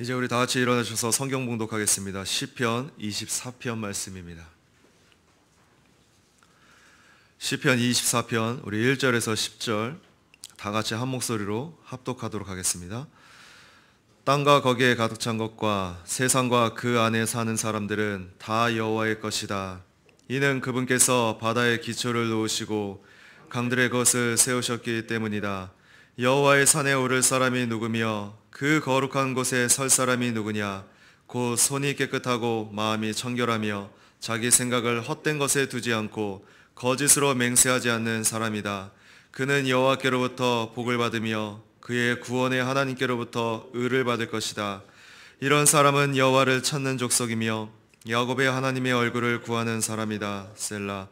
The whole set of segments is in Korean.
이제 우리 다 같이 일어나셔서 성경 봉독하겠습니다. 시편 24편 말씀입니다. 시편 24편 우리 1절에서 10절 다 같이 한 목소리로 합독하도록 하겠습니다. 땅과 거기에 가득 찬 것과 세상과 그 안에 사는 사람들은 다 여호와의 것이다. 이는 그분께서 바다의 기초를 놓으시고 강들의 것을 세우셨기 때문이다. 여호와의 산에 오를 사람이 누구며 그 거룩한 곳에 설 사람이 누구냐? 곧 손이 깨끗하고 마음이 청결하며 자기 생각을 헛된 것에 두지 않고 거짓으로 맹세하지 않는 사람이다. 그는 여호와께로부터 복을 받으며 그의 구원의 하나님께로부터 의를 받을 것이다. 이런 사람은 여호와를 찾는 족속이며 야곱의 하나님의 얼굴을 구하는 사람이다. 셀라.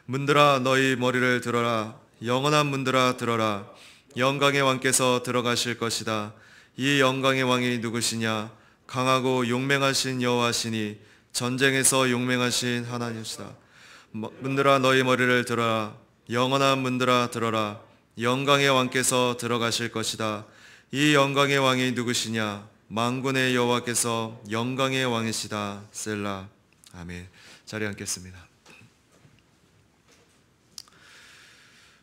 문들아 너희 머리를 들어라. 영원한 문들아 들어라. 영광의 왕께서 들어가실 것이다. 이 영광의 왕이 누구시냐? 강하고 용맹하신 여호와시니 전쟁에서 용맹하신 하나님이시다. 문들아 너희 머리를 들어라. 영원한 문들아 들어라. 영광의 왕께서 들어가실 것이다. 이 영광의 왕이 누구시냐? 만군의 여호와께서 영광의 왕이시다. 셀라. 아멘. 자리에 앉겠습니다.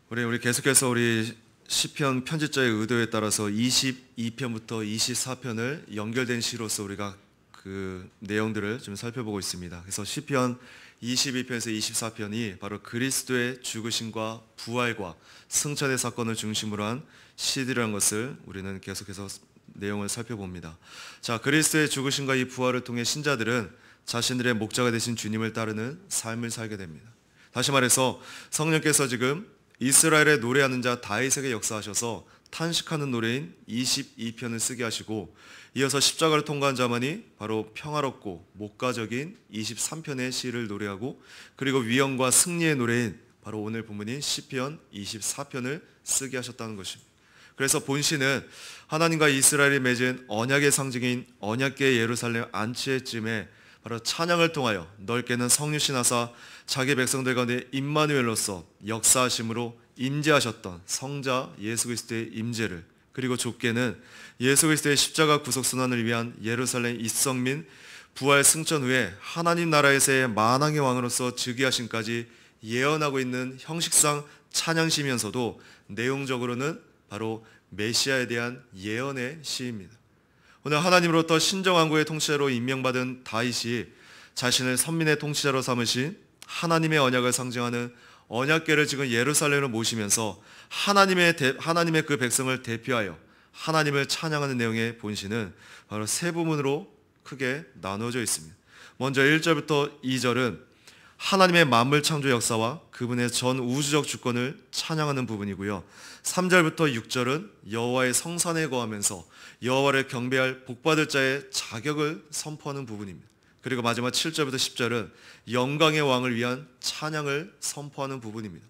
우리 계속해서 우리 시편 편집자의 의도에 따라서 22편부터 24편을 연결된 시로서 우리가 그 내용들을 좀 살펴보고 있습니다. 그래서 시편 22편에서 24편이 바로 그리스도의 죽으심과 부활과 승천의 사건을 중심으로 한 시들이라는 것을 우리는 계속해서 내용을 살펴봅니다. 자, 그리스도의 죽으심과 이 부활을 통해 신자들은 자신들의 목자가 되신 주님을 따르는 삶을 살게 됩니다. 다시 말해서 성령께서 지금 이스라엘의 노래하는 자 다윗에게 역사하셔서 탄식하는 노래인 22편을 쓰게 하시고, 이어서 십자가를 통과한 자만이 바로 평화롭고 목가적인 23편의 시를 노래하고, 그리고 위엄과 승리의 노래인 바로 오늘 본문인 시편 24편을 쓰게 하셨다는 것입니다. 그래서 본시는 하나님과 이스라엘이 맺은 언약의 상징인 언약궤 예루살렘 안치의 쯤에 바로 찬양을 통하여 넓게는 성육신하사 자기 백성들 가운데 임마누엘로서 역사하심으로 임재하셨던 성자 예수 그리스도의 임재를, 그리고 좁게는 예수 그리스도의 십자가 구속 순환을 위한 예루살렘 입성민 부활 승천 후에 하나님 나라에서의 만왕의 왕으로서 즉위하심까지 예언하고 있는 형식상 찬양시면서도 내용적으로는 바로 메시아에 대한 예언의 시입니다. 오늘 하나님으로부터 신정왕국의 통치자로 임명받은 다윗이 자신을 선민의 통치자로 삼으신 하나님의 언약을 상징하는 언약궤를 지금 예루살렘으로 모시면서 하나님의 그 백성을 대표하여 하나님을 찬양하는 내용의 본시는 바로 세 부분으로 크게 나누어져 있습니다. 먼저 1절부터 2절은 하나님의 만물 창조 역사와 그분의 전 우주적 주권을 찬양하는 부분이고요. 3절부터 6절은 여호와의 성산에 거하면서 여호와를 경배할 복받을 자의 자격을 선포하는 부분입니다. 그리고 마지막 7절부터 10절은 영광의 왕을 위한 찬양을 선포하는 부분입니다.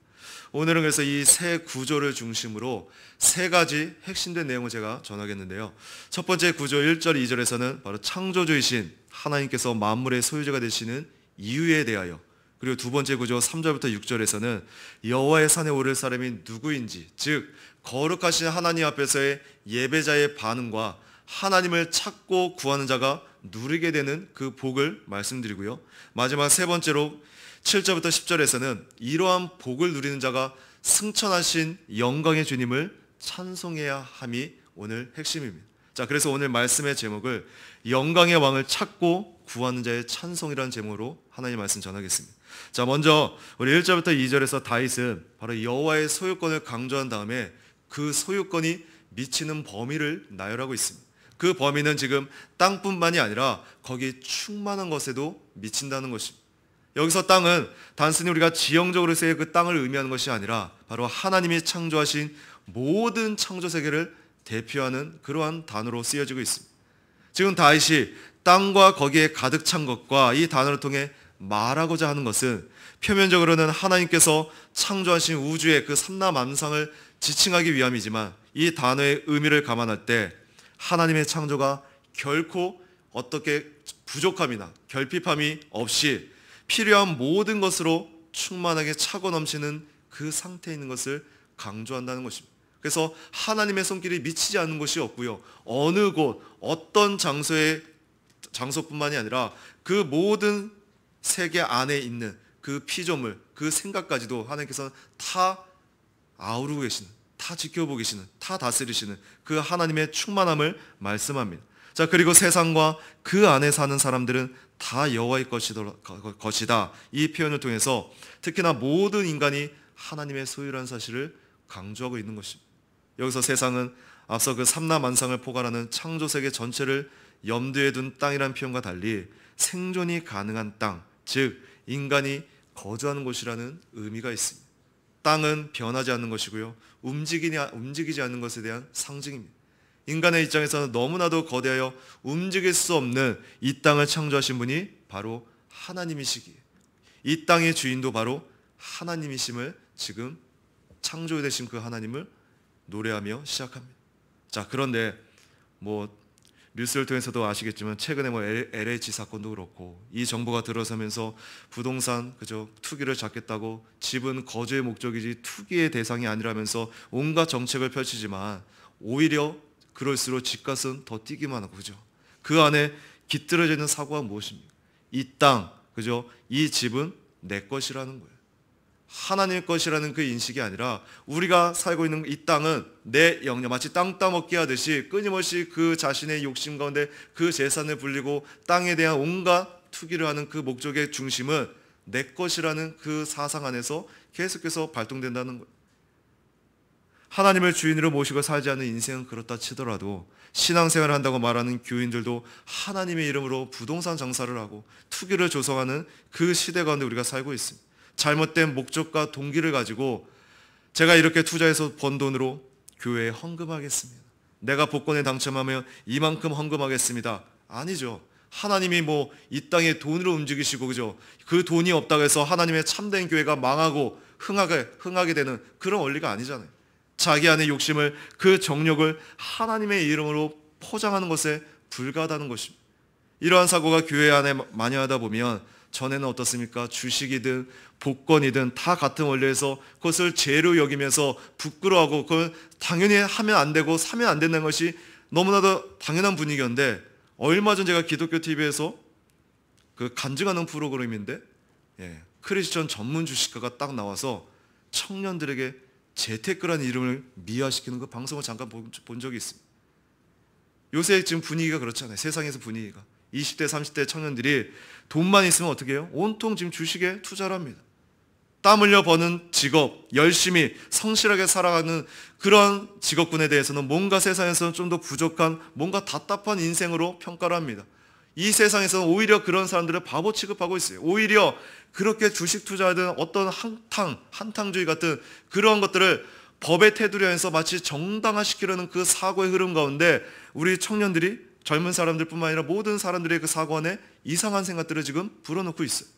오늘은 그래서 이 세 구조를 중심으로 세 가지 핵심된 내용을 제가 전하겠는데요. 첫 번째 구조 1절 2절에서는 바로 창조주이신 하나님께서 만물의 소유자가 되시는 이유에 대하여, 그리고 두 번째 구조 3절부터 6절에서는 여호와의 산에 오를 사람이 누구인지, 즉 거룩하신 하나님 앞에서의 예배자의 반응과 하나님을 찾고 구하는 자가 누리게 되는 그 복을 말씀드리고요. 마지막 세 번째로 7절부터 10절에서는 이러한 복을 누리는 자가 승천하신 영광의 주님을 찬송해야 함이 오늘 핵심입니다. 자, 그래서 오늘 말씀의 제목을 영광의 왕을 찾고 구하는 자의 찬송이라는 제목으로 하나님의 말씀 전하겠습니다. 자, 먼저 우리 1절부터 2절에서 다윗은 바로 여호와의 소유권을 강조한 다음에 그 소유권이 미치는 범위를 나열하고 있습니다. 그 범위는 지금 땅뿐만이 아니라 거기 충만한 것에도 미친다는 것입니다. 여기서 땅은 단순히 우리가 지형적으로서의 그 땅을 의미하는 것이 아니라 바로 하나님이 창조하신 모든 창조 세계를 대표하는 그러한 단어로 쓰여지고 있습니다. 지금 다윗이 땅과 거기에 가득 찬 것과 이 단어를 통해 말하고자 하는 것은 표면적으로는 하나님께서 창조하신 우주의 그 삼라만상을 지칭하기 위함이지만, 이 단어의 의미를 감안할 때 하나님의 창조가 결코 어떻게 부족함이나 결핍함이 없이 필요한 모든 것으로 충만하게 차고 넘치는 그 상태에 있는 것을 강조한다는 것입니다. 그래서 하나님의 손길이 미치지 않는 곳이 없고요. 어느 곳, 어떤 장소뿐만이 아니라 그 모든 세계 안에 있는 그 피조물, 그 생각까지도 하나님께서는 다 아우르고 계시는, 다 지켜보고 계시는, 다 다스리시는 그 하나님의 충만함을 말씀합니다. 자, 그리고 세상과 그 안에 사는 사람들은 다 여호와의 것이다. 이 표현을 통해서 특히나 모든 인간이 하나님의 소유라는 사실을 강조하고 있는 것입니다. 여기서 세상은 앞서 그 삼라만상을 포괄하는 창조세계 전체를 염두에 둔 땅이라는 표현과 달리 생존이 가능한 땅, 즉 인간이 거주하는 곳이라는 의미가 있습니다. 땅은 변하지 않는 것이고요, 움직이지 않는 것에 대한 상징입니다. 인간의 입장에서는 너무나도 거대하여 움직일 수 없는 이 땅을 창조하신 분이 바로 하나님이시기에 이 땅의 주인도 바로 하나님이심을 지금 창조되신 그 하나님을 노래하며 시작합니다. 자, 그런데 뉴스를 통해서도 아시겠지만 최근에 LH 사건도 그렇고 이 정부가 들어서면서 부동산 투기를 잡겠다고 집은 거주의 목적이지 투기의 대상이 아니라면서 온갖 정책을 펼치지만 오히려 그럴수록 집값은 더 뛰기만 하고, 그죠? 그 안에 깃들어져 있는 사고가 무엇입니까? 이 땅, 그죠? 이 집은 내 것이라는 거예요. 하나님의 것이라는 그 인식이 아니라 우리가 살고 있는 이 땅은 내 영역, 마치 땅 따먹기 하듯이 끊임없이 그 자신의 욕심 가운데 그 재산을 불리고 땅에 대한 온갖 투기를 하는 그 목적의 중심은 내 것이라는 그 사상 안에서 계속해서 발동된다는 거예요. 하나님을 주인으로 모시고 살지 않는 인생은 그렇다 치더라도 신앙생활을 한다고 말하는 교인들도 하나님의 이름으로 부동산 장사를 하고 투기를 조성하는 그 시대 가운데 우리가 살고 있습니다. 잘못된 목적과 동기를 가지고 제가 이렇게 투자해서 번 돈으로 교회에 헌금하겠습니다, 내가 복권에 당첨하면 이만큼 헌금하겠습니다. 아니죠. 하나님이 이 땅에 돈으로 움직이시고, 그죠? 그 돈이 없다고 해서 하나님의 참된 교회가 망하고 흥하게 되는 그런 원리가 아니잖아요. 자기 안의 욕심을, 그 정욕을 하나님의 이름으로 포장하는 것에 불과하다는 것입니다. 이러한 사고가 교회 안에 많이 하다 보면 전에는 어떻습니까? 주식이든 복권이든 다 같은 원리에서 그것을 죄로 여기면서 부끄러워하고 그걸 당연히 하면 안 되고 사면 안 된다는 것이 너무나도 당연한 분위기였는데, 얼마 전 제가 기독교 TV에서 그 간증하는 프로그램인데 크리스천 전문 주식가가 딱 나와서 청년들에게 재테크라는 이름을 미화시키는 그 방송을 잠깐 본 적이 있습니다. 요새 지금 분위기가 그렇잖아요. 세상에서 분위기가 20대 30대 청년들이 돈만 있으면 어떻게 해요? 온통 지금 주식에 투자를 합니다. 땀 흘려 버는 직업, 열심히 성실하게 살아가는 그런 직업군에 대해서는 뭔가 세상에서는 좀 더 부족한, 뭔가 답답한 인생으로 평가를 합니다. 이 세상에서는 오히려 그런 사람들을 바보 취급하고 있어요. 오히려 그렇게 주식 투자하든 어떤 한탕주의 같은 그런 것들을 법의 테두리 안에서 마치 정당화시키려는 그 사고의 흐름 가운데 우리 청년들이, 젊은 사람들뿐만 아니라 모든 사람들의 그 사고 안에 이상한 생각들을 지금 불어넣고 있어요.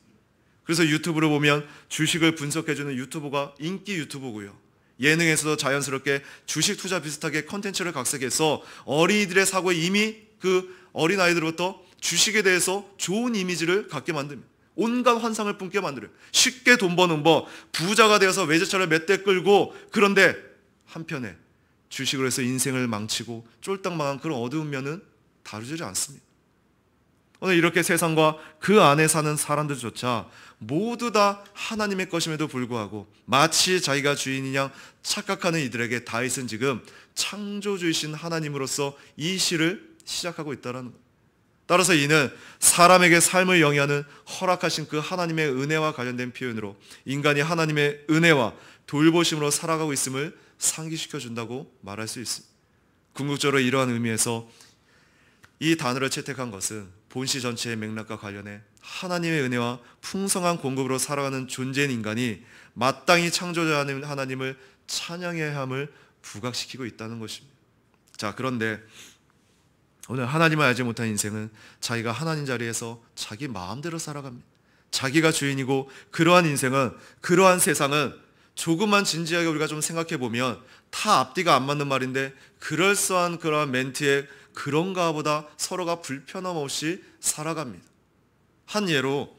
그래서 유튜브를 보면 주식을 분석해주는 유튜버가 인기 유튜버고요, 예능에서도 자연스럽게 주식 투자 비슷하게 컨텐츠를 각색해서 어린이들의 사고에 이미 그 어린아이들부터 주식에 대해서 좋은 이미지를 갖게 만듭니다. 온갖 환상을 품게 만들어요. 쉽게 돈 버는 법, 부자가 되어서 외제차를 몇 대 끌고, 그런데 한편에 주식을 해서 인생을 망치고 쫄딱 망한 그런 어두운 면은 다루지 않습니다. 오늘 이렇게 세상과 그 안에 사는 사람들조차 모두 다 하나님의 것임에도 불구하고 마치 자기가 주인인 양 착각하는 이들에게 다윗은 지금 창조주이신 하나님으로서 이 시를 시작하고 있다는 것. 따라서 이는 사람에게 삶을 영위하는 허락하신 그 하나님의 은혜와 관련된 표현으로 인간이 하나님의 은혜와 돌보심으로 살아가고 있음을 상기시켜 준다고 말할 수 있습니다. 궁극적으로 이러한 의미에서 이 단어를 채택한 것은 본시 전체의 맥락과 관련해 하나님의 은혜와 풍성한 공급으로 살아가는 존재인 인간이 마땅히 창조자하는 하나님을 찬양해야 함을 부각시키고 있다는 것입니다. 자, 그런데 오늘 하나님을 알지 못한 인생은 자기가 하나님 자리에서 자기 마음대로 살아갑니다. 자기가 주인이고, 그러한 인생은, 그러한 세상은 조금만 진지하게 우리가 좀 생각해 보면 다 앞뒤가 안 맞는 말인데, 그럴싸한 그러한 멘트에 그런가 보다 서로가 불편함 없이 살아갑니다. 한 예로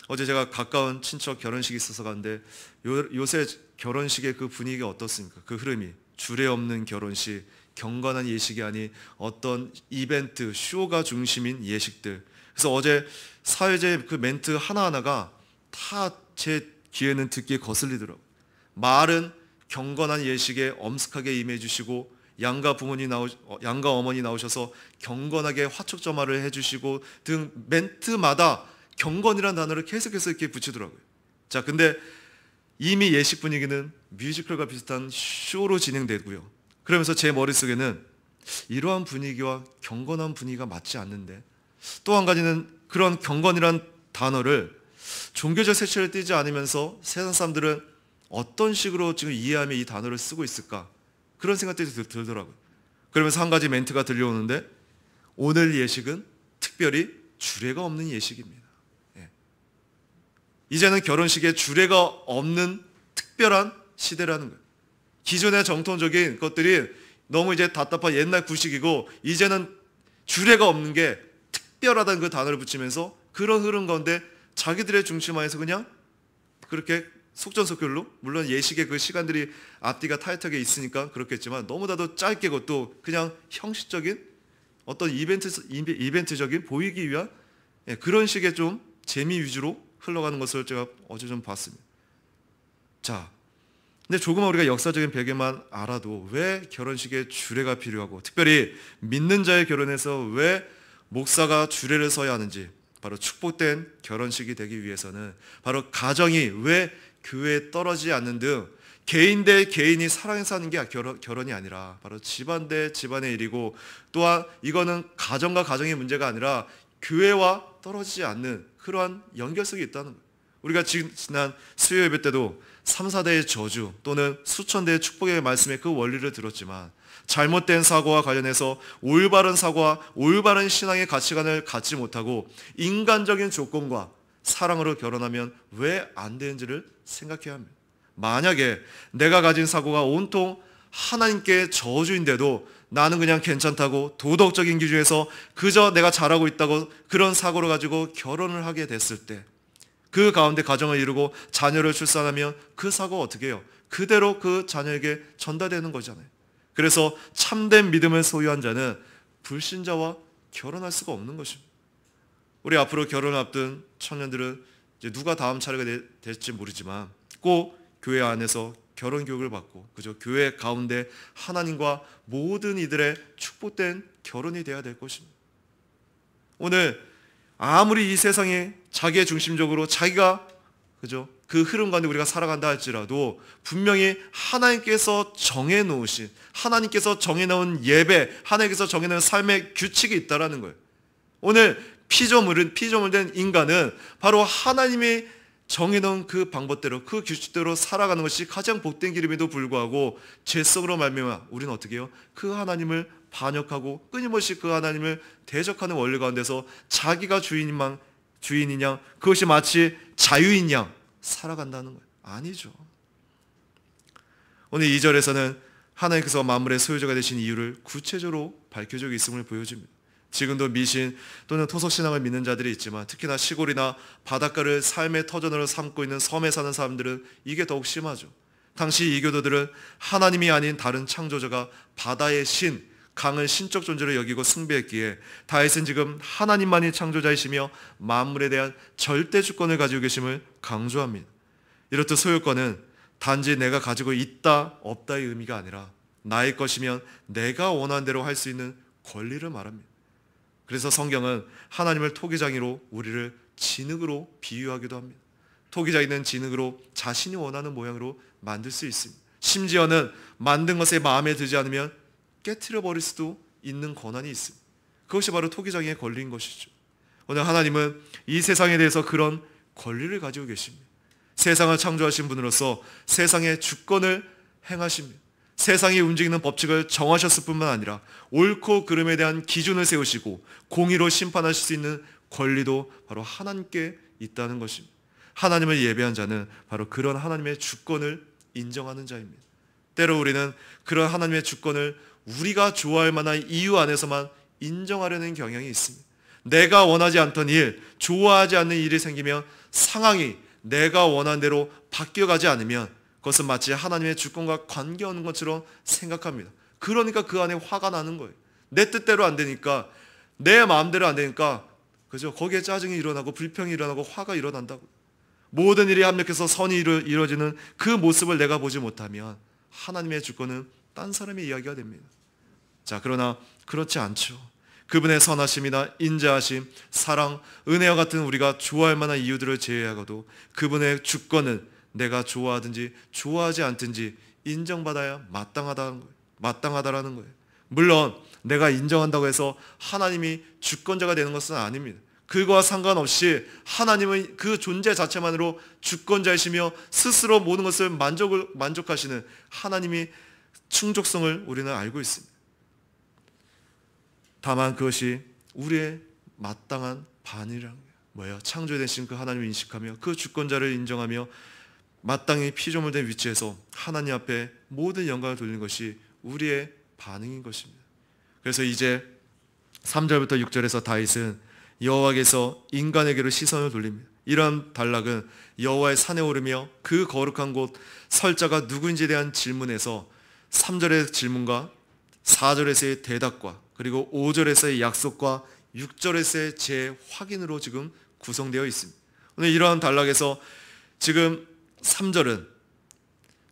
어제 제가 가까운 친척 결혼식이 있어서 갔는데 요새 결혼식의 그 분위기가 어떻습니까? 그 흐름이 주례 없는 결혼식, 경건한 예식이 아닌 어떤 이벤트, 쇼가 중심인 예식들. 그래서 어제 사회제 그 멘트 하나하나가 다 제 귀에는 듣기에 거슬리더라고요. 말은 경건한 예식에 엄숙하게 임해 주시고, 양가 어머니 나오셔서 경건하게 화촉점화를 해주시고 등 멘트마다 경건이라는 단어를 계속해서 이렇게 붙이더라고요. 자, 근데 이미 예식 분위기는 뮤지컬과 비슷한 쇼로 진행되고요. 그러면서 제 머릿속에는 이러한 분위기와 경건한 분위기가 맞지 않는데, 또 한 가지는 그런 경건이란 단어를 종교적 색채를 띠지 않으면서 세상 사람들은 어떤 식으로 지금 이해하며 이 단어를 쓰고 있을까, 그런 생각들이 들더라고요. 그러면서 한 가지 멘트가 들려오는데, 오늘 예식은 특별히 주례가 없는 예식입니다. 이제는 결혼식에 주례가 없는 특별한 시대라는 거예요. 기존의 정통적인 것들이 너무 이제 답답한 옛날 구식이고, 이제는 주례가 없는 게 특별하다는 그 단어를 붙이면서 그런 흐름 가운데 자기들의 중심화에서 그냥 그렇게 속전속결로, 물론 예식의 그 시간들이 앞뒤가 타이트하게 있으니까 그렇겠지만 너무나도 짧게, 것도 그냥 형식적인 어떤 이벤트적인 보이기 위한 그런 식의 좀 재미 위주로 흘러가는 것을 제가 어제 좀 봤습니다. 자, 근데 조금만 우리가 역사적인 배경만 알아도 왜 결혼식에 주례가 필요하고, 특별히 믿는 자의 결혼에서 왜 목사가 주례를 서야 하는지, 바로 축복된 결혼식이 되기 위해서는 바로 가정이 왜 교회에 떨어지지 않는 등 개인 대 개인이 사랑해서 하는 게 결혼이 아니라 바로 집안 대 집안의 일이고, 또한 이거는 가정과 가정의 문제가 아니라 교회와 떨어지지 않는 그러한 연결성이 있다는 거예요. 우리가 지난 수요 예배 때도 3, 4대의 저주 또는 수천 대의 축복의 말씀의 그 원리를 들었지만, 잘못된 사고와 관련해서 올바른 사고와 올바른 신앙의 가치관을 갖지 못하고 인간적인 조건과 사랑으로 결혼하면 왜 안 되는지를 생각해야 합니다. 만약에 내가 가진 사고가 온통 하나님께 저주인데도 나는 그냥 괜찮다고 도덕적인 기준에서 그저 내가 잘하고 있다고 그런 사고를 가지고 결혼을 하게 됐을 때, 그 가운데 가정을 이루고 자녀를 출산하면 그 사고가 어떻게 해요? 그대로 그 자녀에게 전달되는 거잖아요. 그래서 참된 믿음을 소유한 자는 불신자와 결혼할 수가 없는 것입니다. 우리 앞으로 결혼을 앞둔 청년들은 이제 누가 다음 차례가 될지 모르지만 꼭 교회 안에서 결혼 교육을 받고 그저 교회 가운데 하나님과 모든 이들의 축복된 결혼이 되어야 될 것입니다. 오늘 아무리 이 세상에 자기의 중심적으로 자기가 그죠 그 흐름 가운데 우리가 살아간다 할지라도 분명히 하나님께서 정해놓으신, 하나님께서 정해놓은 예배, 하나님께서 정해놓은 삶의 규칙이 있다라는 거예요. 오늘 피조물된 인간은 바로 하나님이 정해놓은 그 방법대로, 그 규칙대로 살아가는 것이 가장 복된 길임에도 불구하고 죄성으로 말미암아 우리는 어떻게 해요? 그 하나님을 반역하고 끊임없이 그 하나님을 대적하는 원리 가운데서 자기가 주인이냐, 그것이 마치 자유인 양 살아간다는 거예요. 아니죠. 오늘 2절에서는 하나님께서 만물의 소유자가 되신 이유를 구체적으로 밝혀주고 있음을 보여줍니다. 지금도 미신 또는 토속신앙을 믿는 자들이 있지만, 특히나 시골이나 바닷가를 삶의 터전으로 삼고 있는 섬에 사는 사람들은 이게 더욱 심하죠. 당시 이교도들은 하나님이 아닌 다른 창조자가 바다의 신, 강을 신적 존재로 여기고 숭배했기에 다윗은 지금 하나님만이 창조자이시며 만물에 대한 절대 주권을 가지고 계심을 강조합니다. 이렇듯 소유권은 단지 내가 가지고 있다 없다의 의미가 아니라 나의 것이면 내가 원하는 대로 할 수 있는 권리를 말합니다. 그래서 성경은 하나님을 토기장이로 우리를 진흙으로 비유하기도 합니다. 토기장이는 진흙으로 자신이 원하는 모양으로 만들 수 있습니다. 심지어는 만든 것에 마음에 들지 않으면 깨트려 버릴 수도 있는 권한이 있습니다. 그것이 바로 토기장의 권리인 것이죠. 오늘 하나님은 이 세상에 대해서 그런 권리를 가지고 계십니다. 세상을 창조하신 분으로서 세상의 주권을 행하십니다. 세상이 움직이는 법칙을 정하셨을 뿐만 아니라 옳고 그름에 대한 기준을 세우시고 공의로 심판하실 수 있는 권리도 바로 하나님께 있다는 것입니다. 하나님을 예배한 자는 바로 그런 하나님의 주권을 인정하는 자입니다. 때로 우리는 그런 하나님의 주권을 우리가 좋아할 만한 이유 안에서만 인정하려는 경향이 있습니다. 내가 원하지 않던 일, 좋아하지 않는 일이 생기면 상황이 내가 원하는 대로 바뀌어가지 않으면 그것은 마치 하나님의 주권과 관계없는 것처럼 생각합니다. 그러니까 그 안에 화가 나는 거예요. 내 뜻대로 안 되니까, 내 마음대로 안 되니까, 그죠? 거기에 짜증이 일어나고 불평이 일어나고 화가 일어난다고. 모든 일이 합력해서 선이 이루어지는 그 모습을 내가 보지 못하면 하나님의 주권은 딴 사람의 이야기가 됩니다. 자, 그러나 그렇지 않죠. 그분의 선하심이나 인자하심, 사랑, 은혜와 같은 우리가 좋아할 만한 이유들을 제외하고도 그분의 주권은 내가 좋아하든지 좋아하지 않든지 인정받아야 마땅하다라는 거예요. 물론 내가 인정한다고 해서 하나님이 주권자가 되는 것은 아닙니다. 그거와 상관없이 하나님은 그 존재 자체만으로 주권자이시며 스스로 모든 것을 만족하시는 하나님이 충족성을 우리는 알고 있습니다. 다만 그것이 우리의 마땅한 반이라는 거예요. 뭐예요? 창조되신 그 하나님을 인식하며 그 주권자를 인정하며 마땅히 피조물 된 위치에서 하나님 앞에 모든 영광을 돌리는 것이 우리의 반응인 것입니다. 그래서 이제 3절부터 6절에서 다윗은 여호와께서 인간에게로 시선을 돌립니다. 이런 단락은 여호와의 산에 오르며 그 거룩한 곳 설자가 누구인지에 대한 질문에서 3절의 질문과 4절에서의 대답과 그리고 5절에서의 약속과 6절에서의 재확인으로 지금 구성되어 있습니다. 오늘 이러한 단락에서 지금 3절은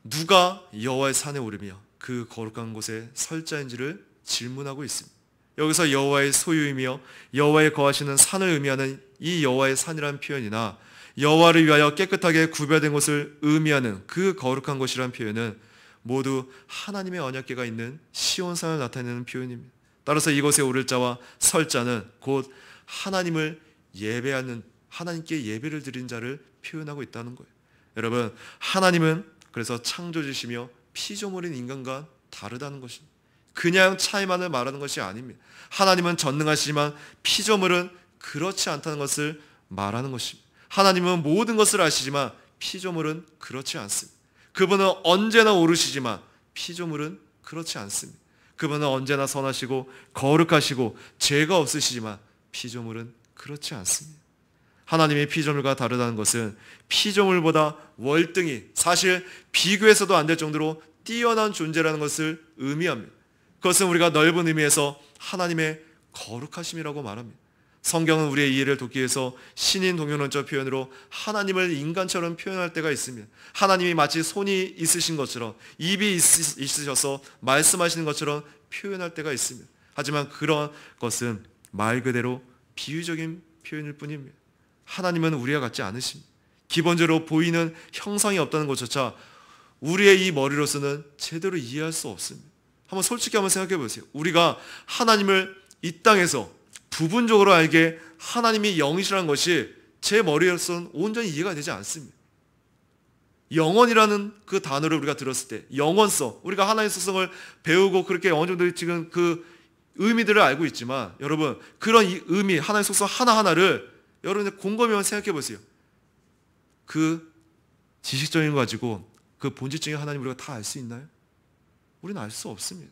누가 여호와의 산에 오르며 그 거룩한 곳에 설자인지를 질문하고 있습니다. 여기서 여호와의 소유이며 여호와의 거하시는 산을 의미하는 이 여호와의 산이라는 표현이나 여호와를 위하여 깨끗하게 구별된 곳을 의미하는 그 거룩한 곳이라는 표현은 모두 하나님의 언약궤가 있는 시온산을 나타내는 표현입니다. 따라서 이곳에 오를 자와 설 자는 곧 하나님을 예배하는, 하나님께 예배를 드린 자를 표현하고 있다는 거예요. 여러분, 하나님은 그래서 창조주시며 피조물인 인간과 다르다는 것입니다. 그냥 차이만을 말하는 것이 아닙니다. 하나님은 전능하시지만 피조물은 그렇지 않다는 것을 말하는 것입니다. 하나님은 모든 것을 아시지만 피조물은 그렇지 않습니다. 그분은 언제나 오르시지만 피조물은 그렇지 않습니다. 그분은 언제나 선하시고 거룩하시고 죄가 없으시지만 피조물은 그렇지 않습니다. 하나님이 피조물과 다르다는 것은 피조물보다 월등히, 사실 비교해서도 안 될 정도로 뛰어난 존재라는 것을 의미합니다. 그것은 우리가 넓은 의미에서 하나님의 거룩하심이라고 말합니다. 성경은 우리의 이해를 돕기 위해서 신인 동용론적 표현으로 하나님을 인간처럼 표현할 때가 있습니다. 하나님이 마치 손이 있으신 것처럼, 입이 있으셔서 말씀하시는 것처럼 표현할 때가 있습니다. 하지만 그런 것은 말 그대로 비유적인 표현일 뿐입니다. 하나님은 우리와 같지 않으십니다. 기본적으로 보이는 형상이 없다는 것조차 우리의 이 머리로서는 제대로 이해할 수 없습니다. 한번 솔직히 한번 생각해 보세요. 우리가 하나님을 이 땅에서 부분적으로 알게 하나님이 영이시라는 것이 제 머리로서는 온전히 이해가 되지 않습니다. 영원이라는 그 단어를 우리가 들었을 때, 영원성, 우리가 하나님의 속성을 배우고 그렇게 어느 정도 지금 그 의미들을 알고 있지만, 여러분, 그런 이 의미, 하나님의 속성 하나하나를 여러분들 곰곰이 한번 생각해 보세요. 그 지식적인 거 가지고 그 본질적인 하나님을 우리가 다 알 수 있나요? 우리는 알 수 없습니다.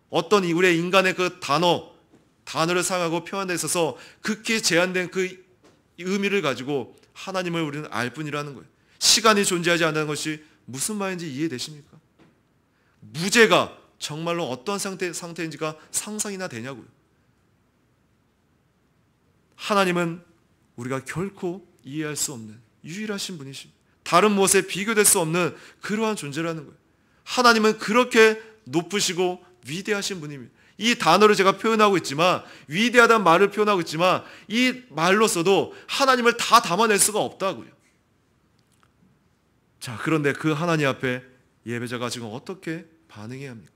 어떤 우리의 인간의 그 단어를 사용하고 표현에 있어서 극히 제한된 그 의미를 가지고 하나님을 우리는 알 뿐이라는 거예요. 시간이 존재하지 않는 것이 무슨 말인지 이해되십니까? 무죄가 정말로 어떤 상태인지가 상상이나 되냐고요. 하나님은 우리가 결코 이해할 수 없는 유일하신 분이십니다. 다른 무엇에 비교될 수 없는 그러한 존재라는 거예요. 하나님은 그렇게 높으시고 위대하신 분입니다. 이 단어를 제가 표현하고 있지만, 위대하다는 말을 표현하고 있지만, 이 말로서도 하나님을 다 담아낼 수가 없다고요. 자, 그런데 그 하나님 앞에 예배자가 지금 어떻게 반응해야 합니까?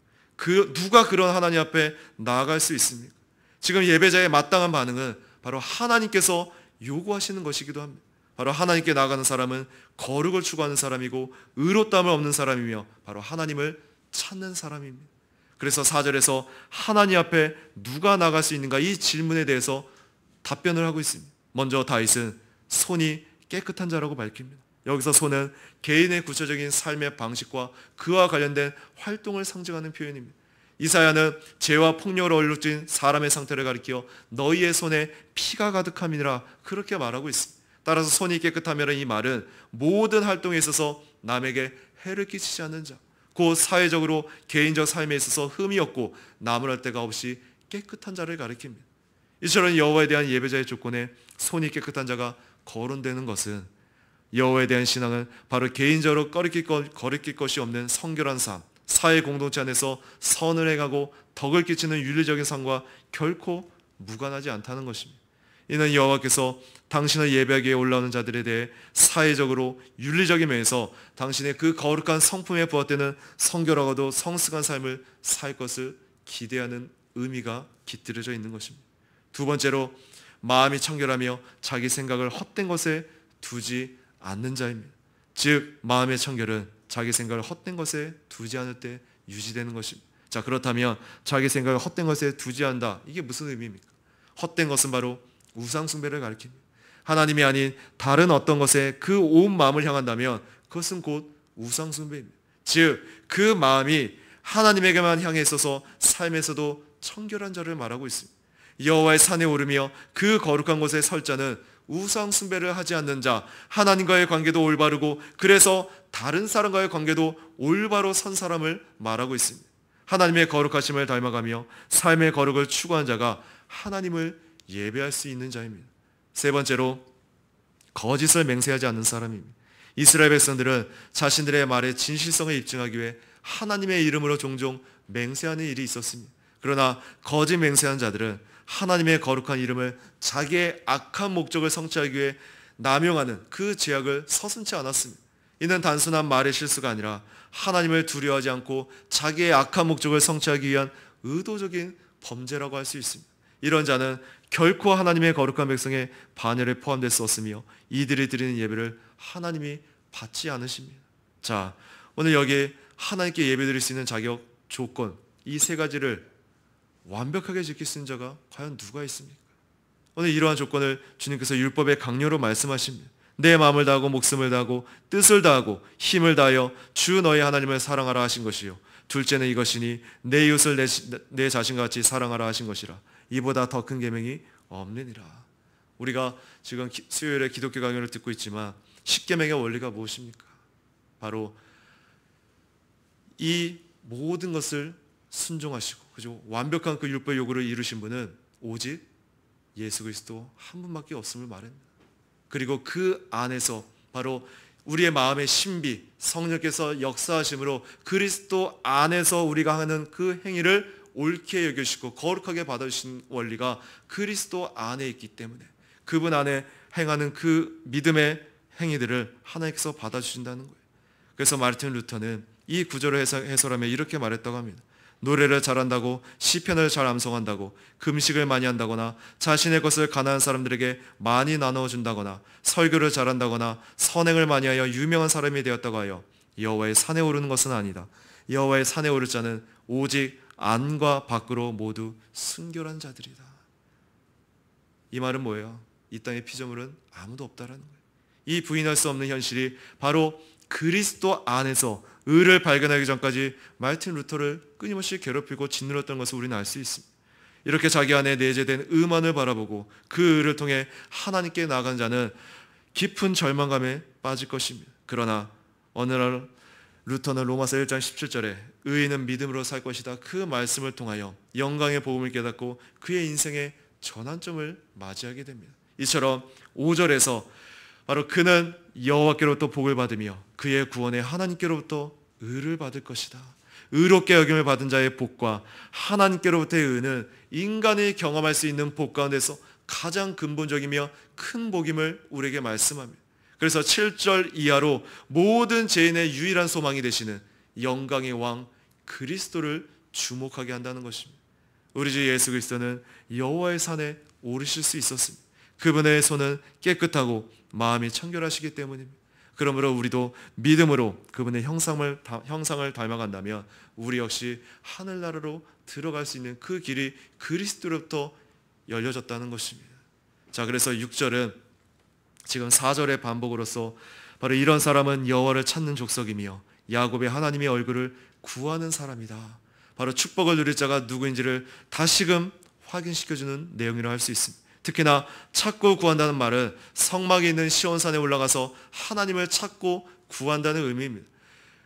누가 그런 하나님 앞에 나아갈 수 있습니까? 지금 예배자의 마땅한 반응은 바로 하나님께서 요구하시는 것이기도 합니다. 바로 하나님께 나아가는 사람은 거룩을 추구하는 사람이고 의롭다함을 얻는 사람이며 바로 하나님을 찾는 사람입니다. 그래서 4절에서 하나님 앞에 누가 나갈 수 있는가, 이 질문에 대해서 답변을 하고 있습니다. 먼저 다윗은 손이 깨끗한 자라고 밝힙니다. 여기서 손은 개인의 구체적인 삶의 방식과 그와 관련된 활동을 상징하는 표현입니다. 이사야는 죄와 폭력으로 얼룩진 사람의 상태를 가리켜 너희의 손에 피가 가득함이니라 그렇게 말하고 있습니다. 따라서 손이 깨끗하면 이 말은 모든 활동에 있어서 남에게 해를 끼치지 않는 자, 곧 사회적으로 개인적 삶에 있어서 흠이 없고 나무랄 데가 없이 깨끗한 자를 가리킵니다. 이처럼 여호와에 대한 예배자의 조건에 손이 깨끗한 자가 거론되는 것은 여호와에 대한 신앙은 바로 개인적으로 거리낄 것이 없는 성결한 삶, 사회 공동체 안에서 선을 행하고 덕을 끼치는 윤리적인 삶과 결코 무관하지 않다는 것입니다. 이는 여호와께서 당신을 예배하기 위해 올라오는 자들에 대해 사회적으로 윤리적인 면에서 당신의 그 거룩한 성품에 부합되는 성결하고도 성숙한 삶을 살 것을 기대하는 의미가 깃들여져 있는 것입니다. 두 번째로 마음이 청결하며 자기 생각을 헛된 것에 두지 않는 자입니다. 즉 마음의 청결은 자기 생각을 헛된 것에 두지 않을 때 유지되는 것입니다. 자, 그렇다면 자기 생각을 헛된 것에 두지 않는다, 이게 무슨 의미입니까? 헛된 것은 바로 우상 숭배를 가리킵니다. 하나님이 아닌 다른 어떤 것에 그 온 마음을 향한다면 그것은 곧 우상 숭배입니다. 즉 그 마음이 하나님에게만 향해 있어서 삶에서도 청결한 자를 말하고 있습니다. 여호와의 산에 오르며 그 거룩한 곳에 설 자는 우상 숭배를 하지 않는 자, 하나님과의 관계도 올바르고 그래서 다른 사람과의 관계도 올바로 선 사람을 말하고 있습니다. 하나님의 거룩하심을 닮아가며 삶의 거룩을 추구한 자가 하나님을 예배할 수 있는 자입니다. 세 번째로 거짓을 맹세하지 않는 사람입니다. 이스라엘 백성들은 자신들의 말의 진실성을 입증하기 위해 하나님의 이름으로 종종 맹세하는 일이 있었습니다. 그러나 거짓 맹세한 자들은 하나님의 거룩한 이름을 자기의 악한 목적을 성취하기 위해 남용하는 그 죄악을 서슴지 않았습니다. 이는 단순한 말의 실수가 아니라 하나님을 두려워하지 않고 자기의 악한 목적을 성취하기 위한 의도적인 범죄라고 할 수 있습니다. 이런 자는 결코 하나님의 거룩한 백성의 반열에 포함될 수 없으며 이들이 드리는 예배를 하나님이 받지 않으십니다. 자, 오늘 여기 하나님께 예배드릴 수 있는 자격, 조건, 이 세 가지를 완벽하게 지킬 수 있는 자가 과연 누가 있습니까? 오늘 이러한 조건을 주님께서 율법의 강요로 말씀하십니다. 내 마음을 다하고 목숨을 다하고 뜻을 다하고 힘을 다하여 주 너희 하나님을 사랑하라 하신 것이요, 둘째는 이것이니 내 이웃을 내 자신과 같이 사랑하라 하신 것이라. 이보다 더 큰 계명이 없느니라. 우리가 지금 수요일에 기독교 강연을 듣고 있지만 십계명의 원리가 무엇입니까? 바로 이 모든 것을 순종하시고, 그죠? 완벽한 그 율법 요구를 이루신 분은 오직 예수 그리스도 한 분밖에 없음을 말합니다. 그리고 그 안에서 바로 우리의 마음의 신비, 성령께서 역사하심으로 그리스도 안에서 우리가 하는 그 행위를 옳게 여겨주시고 거룩하게 받아주신 원리가 그리스도 안에 있기 때문에 그분 안에 행하는 그 믿음의 행위들을 하나님께서 받아주신다는 거예요. 그래서 마르틴 루터는 이 구절을 해설하며 이렇게 말했다고 합니다. 노래를 잘한다고, 시편을 잘 암송한다고, 금식을 많이 한다거나, 자신의 것을 가난한 사람들에게 많이 나눠준다거나, 설교를 잘한다거나, 선행을 많이 하여 유명한 사람이 되었다고 하여 여호와의 산에 오르는 것은 아니다. 여호와의 산에 오를 자는 오직 안과 밖으로 모두 순결한 자들이다. 이 말은 뭐예요? 이 땅의 피조물은 아무도 없다라는 거예요. 이 부인할 수 없는 현실이 바로 그리스도 안에서 의를 발견하기 전까지 마르틴 루터를 끊임없이 괴롭히고 짓눌렀던 것을 우리는 알 수 있습니다. 이렇게 자기 안에 내재된 의만을 바라보고 그 의를 통해 하나님께 나아간 자는 깊은 절망감에 빠질 것입니다. 그러나 어느 날 루터는 로마서 1장 17절에 의인은 믿음으로 살 것이다, 그 말씀을 통하여 영광의 복음을 깨닫고 그의 인생의 전환점을 맞이하게 됩니다. 이처럼 5절에서 바로 그는 여호와께로부터 복을 받으며 그의 구원에 하나님께로부터 의를 받을 것이다. 의롭게 여김을 받은 자의 복과 하나님께로부터의 의는 인간이 경험할 수 있는 복 가운데서 가장 근본적이며 큰 복임을 우리에게 말씀합니다. 그래서 7절 이하로 모든 죄인의 유일한 소망이 되시는 영광의 왕 그리스도를 주목하게 한다는 것입니다. 우리 주 예수 그리스도는 여호와의 산에 오르실 수 있었습니다. 그분의 손은 깨끗하고 마음이 청결하시기 때문입니다. 그러므로 우리도 믿음으로 그분의 형상을 닮아간다면 우리 역시 하늘나라로 들어갈 수 있는 그 길이 그리스도로부터 열려졌다는 것입니다. 자, 그래서 6절은 지금 4절의 반복으로서 바로 이런 사람은 여호와를 찾는 족속이며 야곱의 하나님의 얼굴을 구하는 사람이다. 바로 축복을 누릴 자가 누구인지를 다시금 확인시켜주는 내용이라 할 수 있습니다. 특히나 찾고 구한다는 말은 성막에 있는 시온산에 올라가서 하나님을 찾고 구한다는 의미입니다.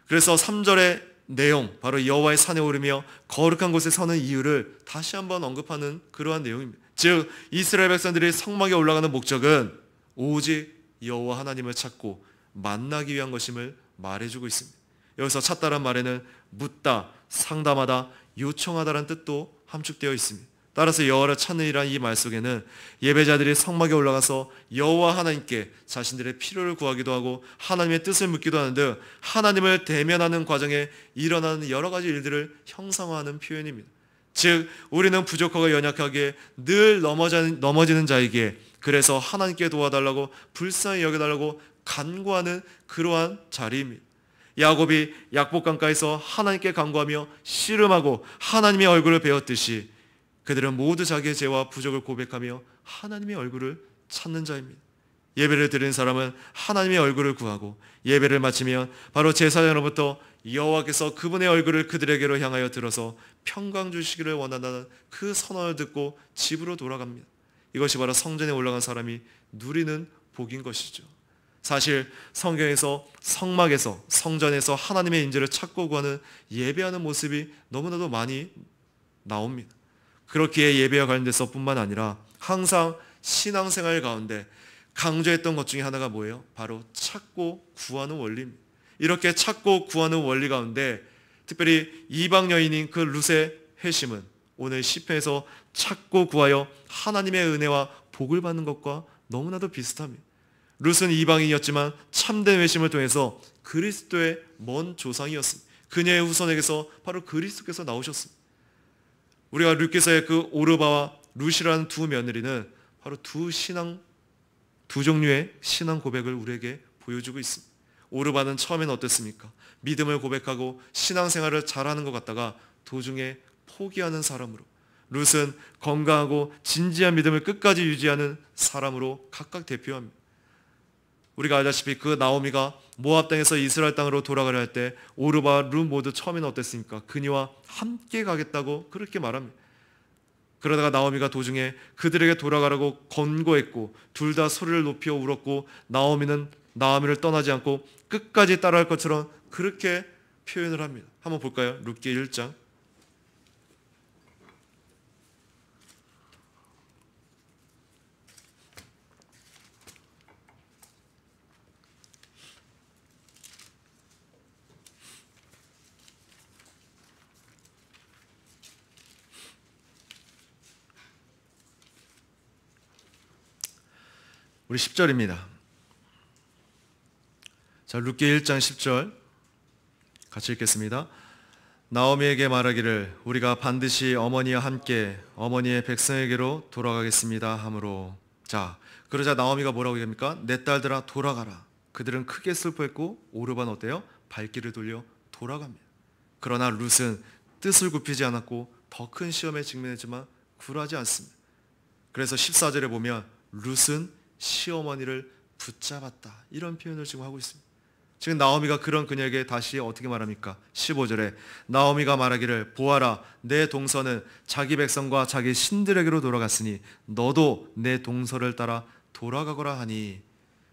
그래서 3절의 내용, 바로 여호와의 산에 오르며 거룩한 곳에 서는 이유를 다시 한번 언급하는 그러한 내용입니다. 즉 이스라엘 백성들이 성막에 올라가는 목적은 오직 여호와 하나님을 찾고 만나기 위한 것임을 말해주고 있습니다. 여기서 찾다란 말에는 묻다, 상담하다, 요청하다라는 뜻도 함축되어 있습니다. 따라서 여호와를 찾는 이란 이 말 속에는 예배자들이 성막에 올라가서 여호와 하나님께 자신들의 필요를 구하기도 하고 하나님의 뜻을 묻기도 하는 등 하나님을 대면하는 과정에 일어나는 여러 가지 일들을 형상화하는 표현입니다. 즉 우리는 부족하고 연약하게 늘 넘어지는 자이기에 그래서 하나님께 도와달라고 불쌍히 여겨달라고 간구하는 그러한 자리입니다. 야곱이 약복강가에서 하나님께 간구하며 씨름하고 하나님의 얼굴을 배웠듯이 그들은 모두 자기의 죄와 부족을 고백하며 하나님의 얼굴을 찾는 자입니다. 예배를 드리는 사람은 하나님의 얼굴을 구하고 예배를 마치면 바로 제사장으로부터 여호와께서 그분의 얼굴을 그들에게로 향하여 들어서 평강 주시기를 원한다는 그 선언을 듣고 집으로 돌아갑니다. 이것이 바로 성전에 올라간 사람이 누리는 복인 것이죠. 사실 성경에서 성막에서 성전에서 하나님의 인재를 찾고 구하는 예배하는 모습이 너무나도 많이 나옵니다. 그렇기에 예배와 관련돼서 뿐만 아니라 항상 신앙생활 가운데 강조했던 것 중에 하나가 뭐예요? 바로 찾고 구하는 원리입니다. 이렇게 찾고 구하는 원리 가운데 특별히 이방 여인인 그 룻의 회심은 오늘 시편에서 찾고 구하여 하나님의 은혜와 복을 받는 것과 너무나도 비슷합니다. 룻은 이방인이었지만 참된 회심을 통해서 그리스도의 먼 조상이었습니다. 그녀의 후손에게서 바로 그리스도께서 나오셨습니다. 우리가 룻기서의 그 오르바와 룻이라는 두 며느리는 바로 두 종류의 신앙 고백을 우리에게 보여주고 있습니다. 오르바는 처음에는 어땠습니까? 믿음을 고백하고 신앙생활을 잘하는 것 같다가 도중에 포기하는 사람으로, 룻은 건강하고 진지한 믿음을 끝까지 유지하는 사람으로 각각 대표합니다. 우리가 알다시피 그 나오미가 모압 땅에서 이스라엘 땅으로 돌아가려 할 때 오르바와 룻 모두 처음에는 어땠습니까? 그녀와 함께 가겠다고 그렇게 말합니다. 그러다가 나오미가 도중에 그들에게 돌아가라고 권고했고 둘 다 소리를 높여 울었고 나오미는 나오미를 떠나지 않고 끝까지 따라할 것처럼 그렇게 표현을 합니다. 한번 볼까요? 룻기 1장. 우리 10절입니다. 자, 룻기 1장 10절 같이 읽겠습니다. 나오미에게 말하기를 우리가 반드시 어머니와 함께 어머니의 백성에게로 돌아가겠습니다 하므로. 자, 그러자 나오미가 뭐라고 얘기합니까? 내 딸들아 돌아가라. 그들은 크게 슬퍼했고 오르바는 어때요? 발길을 돌려 돌아갑니다. 그러나 룻은 뜻을 굽히지 않았고 더 큰 시험에 직면했지만 굴하지 않습니다. 그래서 14절에 보면 룻은 시어머니를 붙잡았다, 이런 표현을 지금 하고 있습니다. 지금 나오미가 그런 그녀에게 다시 어떻게 말합니까? 15절에 나오미가 말하기를 보아라, 내 동서는 자기 백성과 자기 신들에게로 돌아갔으니 너도 내 동서를 따라 돌아가거라 하니.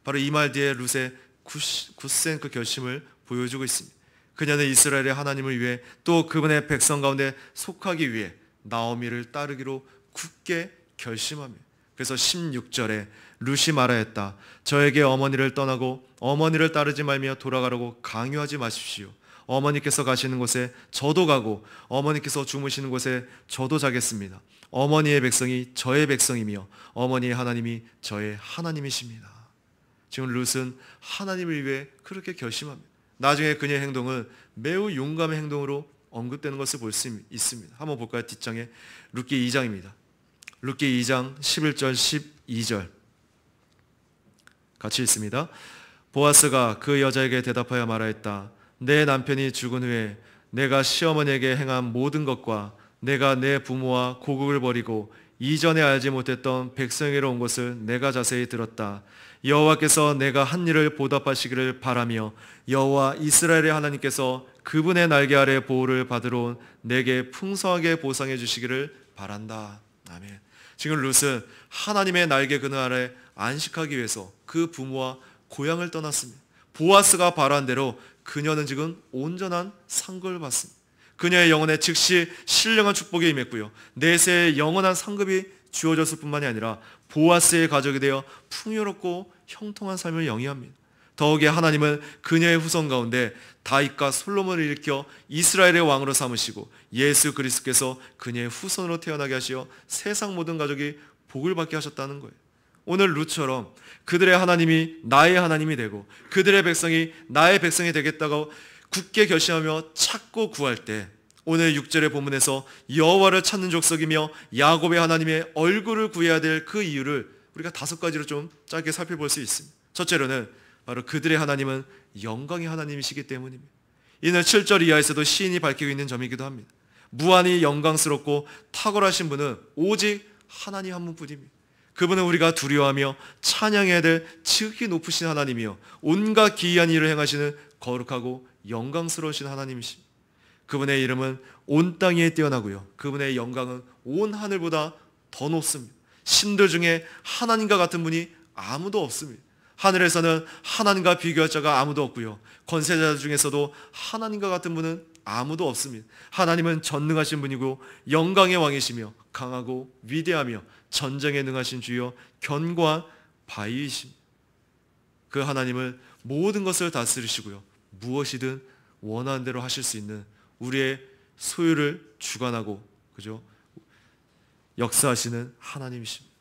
바로 이 말 뒤에 룻의 굳센 그 결심을 보여주고 있습니다. 그녀는 이스라엘의 하나님을 위해 또 그분의 백성 가운데 속하기 위해 나오미를 따르기로 굳게 결심합니다. 그래서 16절에 룻이 말하였다. 저에게 어머니를 떠나고 어머니를 따르지 말며 돌아가라고 강요하지 마십시오. 어머니께서 가시는 곳에 저도 가고 어머니께서 주무시는 곳에 저도 자겠습니다. 어머니의 백성이 저의 백성이며 어머니의 하나님이 저의 하나님이십니다. 지금 룻은 하나님을 위해 그렇게 결심합니다. 나중에 그녀의 행동은 매우 용감한 행동으로 언급되는 것을 볼 수 있습니다. 한번 볼까요? 뒷장에 룻기 2장입니다. 룻기 2장 11절 12절 같이 읽습니다. 보아스가 그 여자에게 대답하여 말하였다. 내 남편이 죽은 후에 내가 시어머니에게 행한 모든 것과 내가 내 부모와 고국을 버리고 이전에 알지 못했던 백성에게로 온 것을 내가 자세히 들었다. 여호와께서 내가 한 일을 보답하시기를 바라며 여호와 이스라엘의 하나님께서 그분의 날개 아래 보호를 받으러 온 내게 풍성하게 보상해 주시기를 바란다. 아멘. 지금 룻은 하나님의 날개 그늘 아래 안식하기 위해서 그 부모와 고향을 떠났습니다. 보아스가 바라는 대로 그녀는 지금 온전한 상급을 받습니다. 그녀의 영혼에 즉시 신령한 축복이 임했고요. 내세의 영원한 상급이 주어졌을 뿐만이 아니라 보아스의 가족이 되어 풍요롭고 형통한 삶을 영위합니다. 더욱이 하나님은 그녀의 후손 가운데 다윗과 솔로몬을 일으켜 이스라엘의 왕으로 삼으시고 예수 그리스도께서 그녀의 후손으로 태어나게 하시어 세상 모든 가족이 복을 받게 하셨다는 거예요. 오늘 룻처럼 그들의 하나님이 나의 하나님이 되고 그들의 백성이 나의 백성이 되겠다고 굳게 결심하며 찾고 구할 때, 오늘 6절의 본문에서 여호와를 찾는 족속이며 야곱의 하나님의 얼굴을 구해야 될 그 이유를 우리가 5가지로 좀 짧게 살펴볼 수 있습니다. 첫째로는 바로 그들의 하나님은 영광의 하나님이시기 때문입니다. 이는 7절 이하에서도 시인이 밝히고 있는 점이기도 합니다. 무한히 영광스럽고 탁월하신 분은 오직 하나님 한 분뿐입니다. 그분은 우리가 두려워하며 찬양해야 될 지극히 높으신 하나님이요 온갖 기이한 일을 행하시는 거룩하고 영광스러우신 하나님이십니다. 그분의 이름은 온 땅 위에 뛰어나고요, 그분의 영광은 온 하늘보다 더 높습니다. 신들 중에 하나님과 같은 분이 아무도 없습니다. 하늘에서는 하나님과 비교할 자가 아무도 없고요, 권세자 중에서도 하나님과 같은 분은 아무도 없습니다. 하나님은 전능하신 분이고 영광의 왕이시며 강하고 위대하며 전쟁에 능하신 주여 견고한 바위이십니다. 그 하나님을 모든 것을 다스리시고요, 무엇이든 원하는 대로 하실 수 있는 우리의 소유를 주관하고 그죠? 역사하시는 하나님이십니다.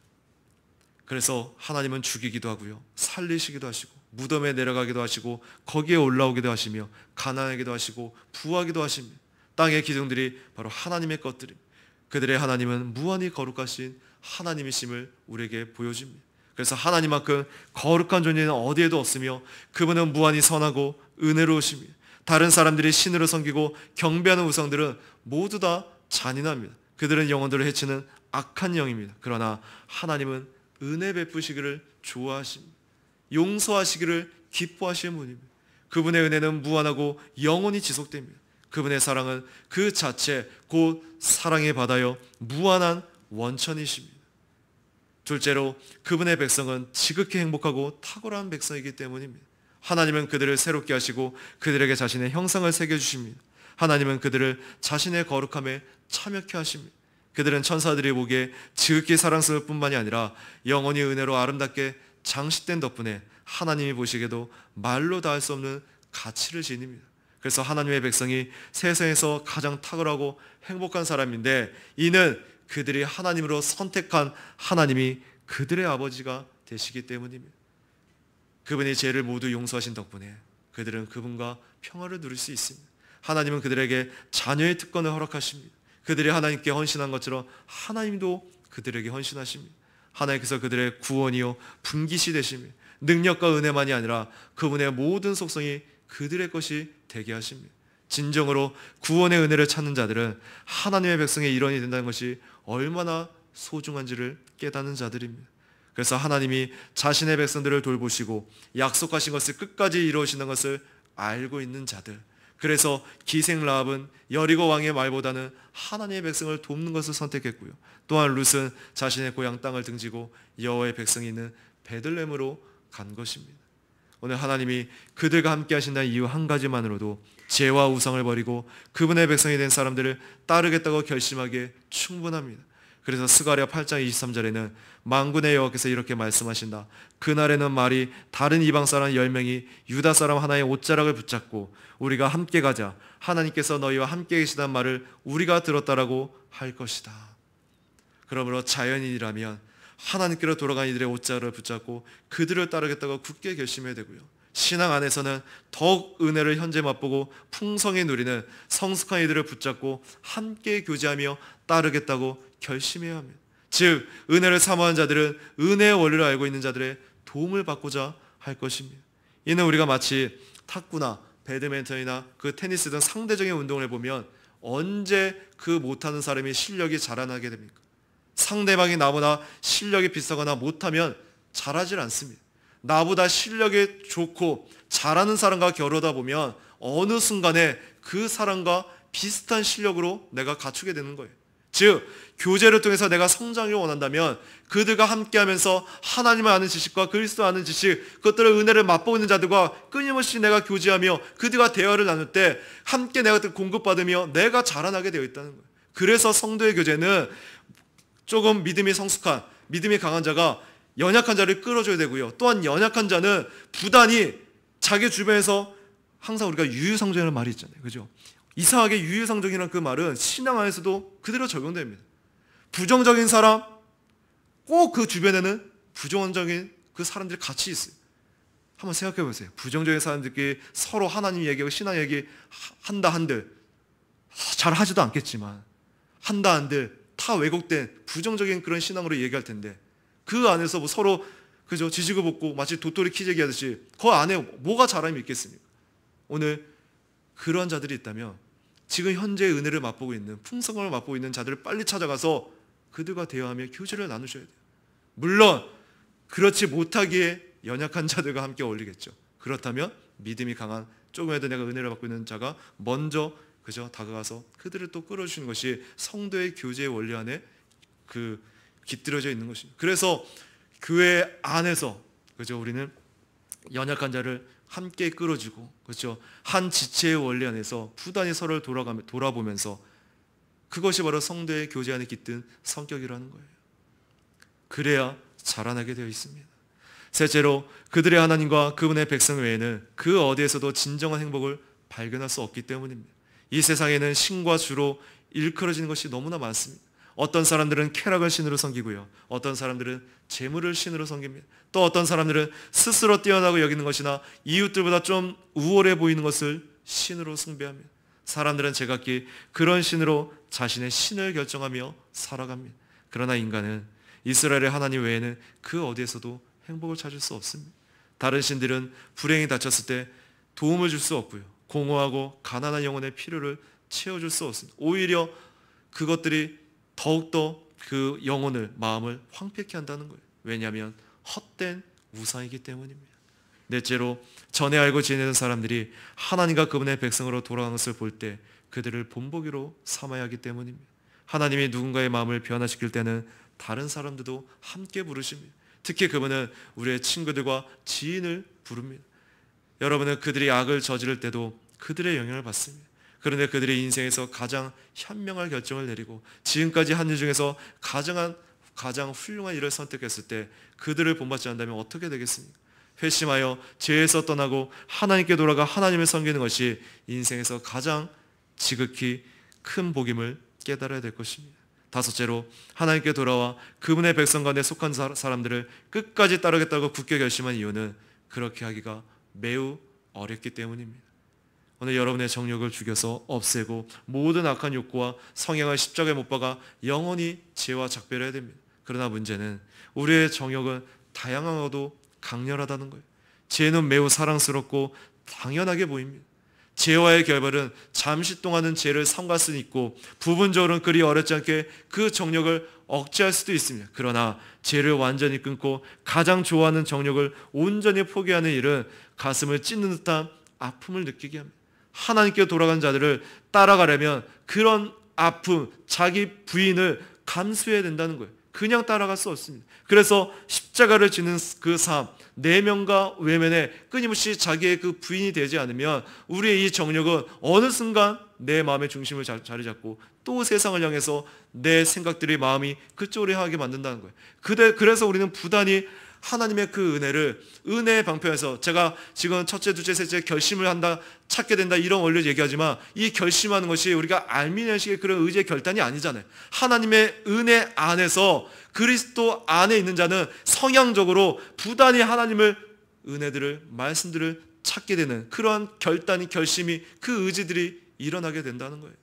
그래서 하나님은 죽이기도 하고요, 살리시기도 하시고 무덤에 내려가기도 하시고 거기에 올라오기도 하시며 가난하기도 하시고 부하기도 하십니다. 땅의 기둥들이 바로 하나님의 것들입니다. 그들의 하나님은 무한히 거룩하신 하나님이심을 우리에게 보여줍니다. 그래서 하나님만큼 거룩한 존재는 어디에도 없으며 그분은 무한히 선하고 은혜로우십니다. 다른 사람들이 신으로 섬기고 경배하는 우상들은 모두 다 잔인합니다. 그들은 영혼들을 해치는 악한 영입니다. 그러나 하나님은 은혜 베푸시기를 좋아하십니다. 용서하시기를 기뻐하시는 분입니다. 그분의 은혜는 무한하고 영원히 지속됩니다. 그분의 사랑은 그 자체 곧 사랑의 바다여 무한한 원천이십니다. 둘째로 그분의 백성은 지극히 행복하고 탁월한 백성이기 때문입니다. 하나님은 그들을 새롭게 하시고 그들에게 자신의 형상을 새겨주십니다. 하나님은 그들을 자신의 거룩함에 참여케 하십니다. 그들은 천사들이 보기에 지극히 사랑스러울 뿐만이 아니라 영원히 은혜로 아름답게 장식된 덕분에 하나님이 보시기에도 말로 다 할 수 없는 가치를 지닙니다. 그래서 하나님의 백성이 세상에서 가장 탁월하고 행복한 사람인데, 이는 그들이 하나님으로 선택한 하나님이 그들의 아버지가 되시기 때문입니다. 그분이 죄를 모두 용서하신 덕분에 그들은 그분과 평화를 누릴 수 있습니다. 하나님은 그들에게 자녀의 특권을 허락하십니다. 그들이 하나님께 헌신한 것처럼 하나님도 그들에게 헌신하십니다. 하나님께서 그들의 구원이요 분깃이 되십니다. 능력과 은혜만이 아니라 그분의 모든 속성이 그들의 것이 되게 하십니다. 진정으로 구원의 은혜를 찾는 자들은 하나님의 백성의 일원이 된다는 것이 얼마나 소중한지를 깨닫는 자들입니다. 그래서 하나님이 자신의 백성들을 돌보시고 약속하신 것을 끝까지 이루어지는 것을 알고 있는 자들, 그래서 기생 라합은 여리고 왕의 말보다는 하나님의 백성을 돕는 것을 선택했고요, 또한 룻은 자신의 고향 땅을 등지고 여호와의 백성이 있는 베들레헴으로 간 것입니다. 오늘 하나님이 그들과 함께 하신다는 이유 한 가지만으로도 죄와 우상을 버리고 그분의 백성이 된 사람들을 따르겠다고 결심하기에 충분합니다. 그래서 스가랴 8장 23절에는 만군의 여호와께서 이렇게 말씀하신다. 그날에는 말이 다른 이방 사람 10명이 유다 사람 하나의 옷자락을 붙잡고 우리가 함께 가자, 하나님께서 너희와 함께 계시단 말을 우리가 들었다라고 할 것이다. 그러므로 자연인이라면 하나님께로 돌아간 이들의 옷자락을 붙잡고 그들을 따르겠다고 굳게 결심해야 되고요, 신앙 안에서는 더욱 은혜를 현재 맛보고 풍성히 누리는 성숙한 이들을 붙잡고 함께 교제하며 따르겠다고 결심해야 합니다. 즉 은혜를 사모하는 자들은 은혜의 원리를 알고 있는 자들의 도움을 받고자 할 것입니다. 이는 우리가 마치 탁구나 배드민턴이나 그 테니스 등 상대적인 운동을 해보면 언제 그 못하는 사람이 실력이 자라나게 됩니까? 상대방이 나보다 실력이 비슷하거나 못하면 잘하질 않습니다. 나보다 실력이 좋고 잘하는 사람과 겨루다 보면 어느 순간에 그 사람과 비슷한 실력으로 내가 갖추게 되는 거예요. 즉 교제를 통해서 내가 성장을 원한다면 그들과 함께하면서 하나님을 아는 지식과 그리스도 아는 지식, 그것들을 은혜를 맛보고 있는 자들과 끊임없이 내가 교제하며 그들과 대화를 나눌 때 함께 내가 공급받으며 내가 자라나게 되어 있다는 거예요. 그래서 성도의 교제는 조금 믿음이 성숙한, 믿음이 강한 자가 연약한 자를 끌어줘야 되고요. 또한 연약한 자는 부단히 자기 주변에서 항상 우리가 유유상종이라는 말이 있잖아요. 그죠? 이상하게 유유상종이라는 그 말은 신앙 안에서도 그대로 적용됩니다. 부정적인 사람, 꼭 그 주변에는 부정적인 그 사람들이 같이 있어요. 한번 생각해 보세요. 부정적인 사람들끼리 서로 하나님 얘기하고 신앙 얘기 한다 한들 잘 하지도 않겠지만 한다 한들 다 왜곡된 부정적인 그런 신앙으로 얘기할 텐데 그 안에서 뭐 서로 그죠 지지고 볶고 마치 도토리 키재기 하듯이 그 안에 뭐가 잘함이 있겠습니까? 오늘 그런 자들이 있다면 지금 현재 은혜를 맛보고 있는 풍성함을 맛보고 있는 자들을 빨리 찾아가서 그들과 대화하며 교제를 나누셔야 돼요. 물론 그렇지 못하기에 연약한 자들과 함께 어울리겠죠. 그렇다면 믿음이 강한 조금이라도 내가 은혜를 받고 있는 자가 먼저 그저 다가가서 그들을 또 끌어주시는 것이 성도의 교제의 원리 안에 그 깃들여져 있는 것입니다. 그래서 교회 안에서 그죠 우리는 연약한 자를 함께 끌어주고 그렇죠 한 지체의 원리 안에서 부단히 서로를 돌아보면서 그것이 바로 성도의 교제 안에 깃든 성격이라는 거예요. 그래야 자라나게 되어 있습니다. 셋째로 그들의 하나님과 그분의 백성 외에는 그 어디에서도 진정한 행복을 발견할 수 없기 때문입니다. 이 세상에는 신과 주로 일컬어지는 것이 너무나 많습니다. 어떤 사람들은 쾌락을 신으로 섬기고요. 어떤 사람들은 재물을 신으로 섬깁니다. 또 어떤 사람들은 스스로 뛰어나고 여기는 것이나 이웃들보다 좀 우월해 보이는 것을 신으로 숭배합니다. 사람들은 제각기 그런 신으로 자신의 신을 결정하며 살아갑니다. 그러나 인간은 이스라엘의 하나님 외에는 그 어디에서도 행복을 찾을 수 없습니다. 다른 신들은 불행이 닥쳤을 때 도움을 줄 수 없고요. 공허하고 가난한 영혼의 필요를 채워줄 수 없습니다. 오히려 그것들이 더욱더 그 영혼을, 마음을 황폐케 한다는 거예요. 왜냐하면 헛된 우상이기 때문입니다. 넷째로 전에 알고 지내던 사람들이 하나님과 그분의 백성으로 돌아가는 것을 볼 때 그들을 본보기로 삼아야 하기 때문입니다. 하나님이 누군가의 마음을 변화시킬 때는 다른 사람들도 함께 부르십니다. 특히 그분은 우리의 친구들과 지인을 부릅니다. 여러분은 그들이 악을 저지를 때도 그들의 영향을 받습니다. 그런데 그들의 인생에서 가장 현명한 결정을 내리고 지금까지 한 일 중에서 가장 훌륭한 일을 선택했을 때 그들을 본받지 않는다면 어떻게 되겠습니까? 회심하여 죄에서 떠나고 하나님께 돌아가 하나님을 섬기는 것이 인생에서 가장 지극히 큰 복임을 깨달아야 될 것입니다. 다섯째로 하나님께 돌아와 그분의 백성 가운데 속한 사람들을 끝까지 따르겠다고 굳게 결심한 이유는 그렇게 하기가 매우 어렵기 때문입니다. 오늘 여러분의 정욕을 죽여서 없애고 모든 악한 욕구와 성향을 십자가에 못 박아 영원히 죄와 작별해야 됩니다. 그러나 문제는 우리의 정욕은 다양하고도 강렬하다는 거예요. 죄는 매우 사랑스럽고 당연하게 보입니다. 죄와의 결별은 잠시 동안은 죄를 삼갈 수는 있고 부분적으로는 그리 어렵지 않게 그 정욕을 억제할 수도 있습니다. 그러나 죄를 완전히 끊고 가장 좋아하는 정욕을 온전히 포기하는 일은 가슴을 찢는 듯한 아픔을 느끼게 합니다. 하나님께 돌아간 자들을 따라가려면 그런 아픔, 자기 부인을 감수해야 된다는 거예요. 그냥 따라갈 수 없습니다. 그래서 십자가를 지는 그 삶, 내면과 외면에 끊임없이 자기의 그 부인이 되지 않으면 우리의 이 정욕은 어느 순간 내 마음의 중심을 자리 잡고 또 세상을 향해서 내 생각들이 마음이 그쪽으로 향하게 만든다는 거예요. 그래서 우리는 부단히 하나님의 그 은혜를 은혜의 방편에서 제가 지금 첫째, 둘째, 셋째 결심을 한다, 찾게 된다 이런 원리를 얘기하지만 이 결심하는 것이 우리가 알미니안식의 그런 의지의 결단이 아니잖아요. 하나님의 은혜 안에서 그리스도 안에 있는 자는 성향적으로 부단히 하나님을 은혜들을 말씀들을 찾게 되는 그러한 결단이 결심이 그 의지들이 일어나게 된다는 거예요.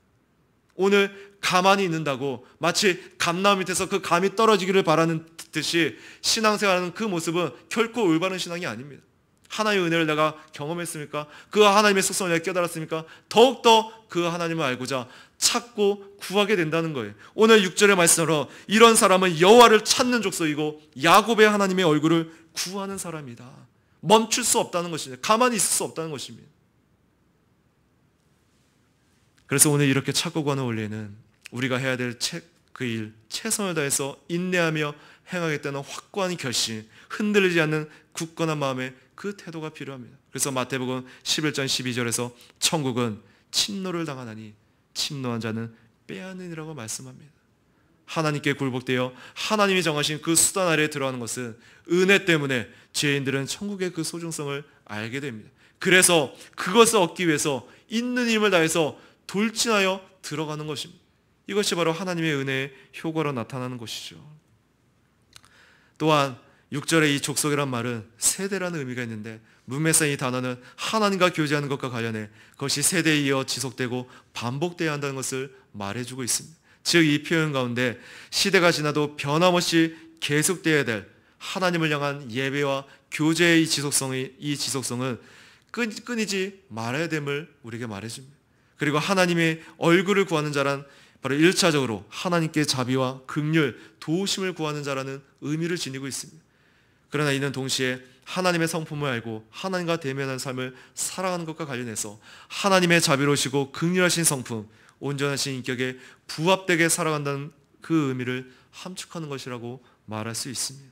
오늘 가만히 있는다고 마치 감나무 밑에서 그 감이 떨어지기를 바라는 듯이 신앙생활하는 그 모습은 결코 올바른 신앙이 아닙니다. 하나님의 은혜를 내가 경험했습니까? 그 하나님의 속성을 내가 깨달았습니까? 더욱더 그 하나님을 알고자 찾고 구하게 된다는 거예요. 오늘 6절의 말씀으로 이런 사람은 여호와를 찾는 족속이고 야곱의 하나님의 얼굴을 구하는 사람이다. 멈출 수 없다는 것입니다. 가만히 있을 수 없다는 것입니다. 그래서 오늘 이렇게 찾고 구하는 원리는 우리가 해야 될 그 일 최선을 다해서 인내하며 행하겠다는 확고한 결심, 흔들리지 않는 굳건한 마음의 그 태도가 필요합니다. 그래서 마태복음 11장 12절에서 천국은 침노를 당하나니 침노한 자는 빼앗느니라고 말씀합니다. 하나님께 굴복되어 하나님이 정하신 그 수단 아래에 들어가는 것은 은혜 때문에 죄인들은 천국의 그 소중성을 알게 됩니다. 그래서 그것을 얻기 위해서 있는 힘을 다해서 돌진하여 들어가는 것입니다. 이것이 바로 하나님의 은혜의 효과로 나타나는 것이죠. 또한 6절의 이 족속이란 말은 세대라는 의미가 있는데 문맥상 이 단어는 하나님과 교제하는 것과 관련해 그것이 세대에 이어 지속되고 반복되어야 한다는 것을 말해주고 있습니다. 즉 이 표현 가운데 시대가 지나도 변함없이 계속되어야 될 하나님을 향한 예배와 교제의 이 지속성은 끊이지 말아야 됨을 우리에게 말해줍니다. 그리고 하나님의 얼굴을 구하는 자란 바로 1차적으로 하나님께 자비와 긍휼, 도우심을 구하는 자라는 의미를 지니고 있습니다. 그러나 이는 동시에 하나님의 성품을 알고 하나님과 대면한 삶을 살아가는 것과 관련해서 하나님의 자비로우시고 긍휼하신 성품, 온전하신 인격에 부합되게 살아간다는 그 의미를 함축하는 것이라고 말할 수 있습니다.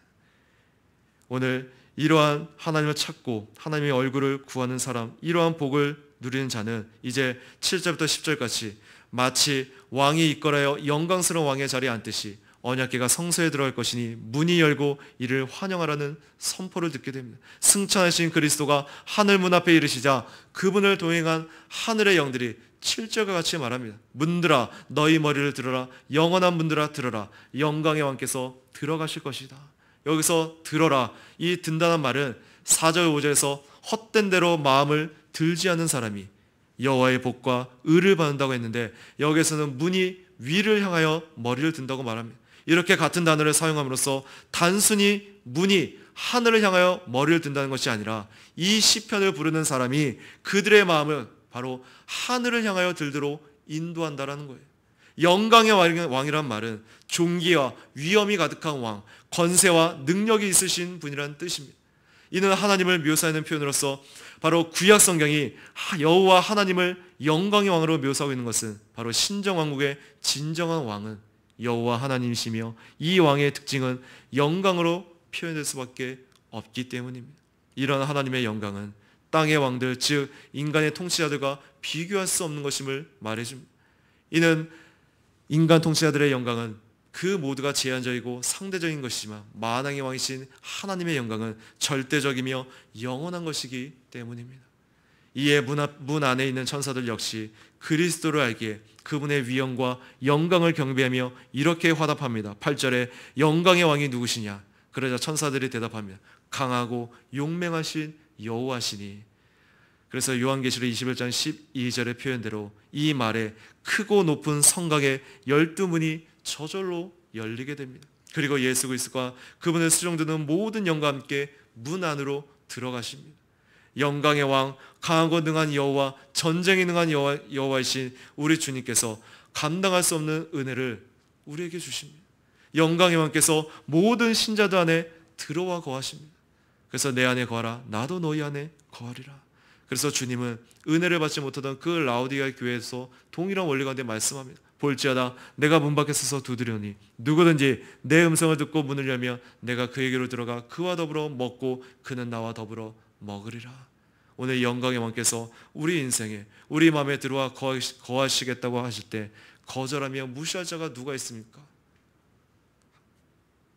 오늘 이러한 하나님을 찾고 하나님의 얼굴을 구하는 사람, 이러한 복을 누리는 자는 이제 7절부터 10절까지 마치 왕이 이끌어여 영광스러운 왕의 자리에 앉듯이 언약궤가 성소에 들어갈 것이니 문이 열고 이를 환영하라는 선포를 듣게 됩니다. 승천하신 그리스도가 하늘 문 앞에 이르시자 그분을 동행한 하늘의 영들이 7절과 같이 말합니다. 문들아 너희 머리를 들어라, 영원한 문들아 들어라, 영광의 왕께서 들어가실 것이다. 여기서 들어라, 이 든다는 말은 4절 5절에서 헛된 대로 마음을 들지 않는 사람이 여호와의 복과 의를 받는다고 했는데 여기서는 문이 위를 향하여 머리를 든다고 말합니다. 이렇게 같은 단어를 사용함으로써 단순히 문이 하늘을 향하여 머리를 든다는 것이 아니라 이 시편을 부르는 사람이 그들의 마음을 바로 하늘을 향하여 들도록 인도한다라는 거예요. 영광의 왕이란 말은 존귀와 위엄이 가득한 왕, 권세와 능력이 있으신 분이라는 뜻입니다. 이는 하나님을 묘사하는 표현으로서 바로 구약 성경이 여호와 하나님을 영광의 왕으로 묘사하고 있는 것은 바로 신정왕국의 진정한 왕은 여호와 하나님이시며 이 왕의 특징은 영광으로 표현될 수밖에 없기 때문입니다. 이런 하나님의 영광은 땅의 왕들, 즉 인간의 통치자들과 비교할 수 없는 것임을 말해줍니다. 이는 인간 통치자들의 영광은 그 모두가 제한적이고 상대적인 것이지만 만왕의 왕이신 하나님의 영광은 절대적이며 영원한 것이기 때문입니다. 이에 문 안에 있는 천사들 역시 그리스도를 알기에 그분의 위엄과 영광을 경배하며 이렇게 화답합니다. 8절에 영광의 왕이 누구시냐? 그러자 천사들이 대답합니다. 강하고 용맹하신 여호와시니. 그래서 요한계시록 21장 12절의 표현대로 이 말에 크고 높은 성곽의 12문이 저절로 열리게 됩니다. 그리고 예수 그리스도가 그분을 수종드는 모든 영과 함께 문 안으로 들어가십니다. 영광의 왕, 강하고 능한 여호와, 전쟁에 능한 여호와이신 우리 주님께서 감당할 수 없는 은혜를 우리에게 주십니다. 영광의 왕께서 모든 신자들 안에 들어와 거하십니다. 그래서 내 안에 거하라, 나도 너희 안에 거하리라. 그래서 주님은 은혜를 받지 못하던 그 라오디게아 교회에서 동일한 원리 가운데 말씀합니다. 볼지어다 내가 문 밖에 서서 두드리오니 누구든지 내 음성을 듣고 문을 열면 내가 그에게로 들어가 그와 더불어 먹고 그는 나와 더불어 먹으리라. 오늘 영광의 왕께서 우리 인생에 우리 마음에 들어와 거하시겠다고 하실 때 거절하며 무시할 자가 누가 있습니까?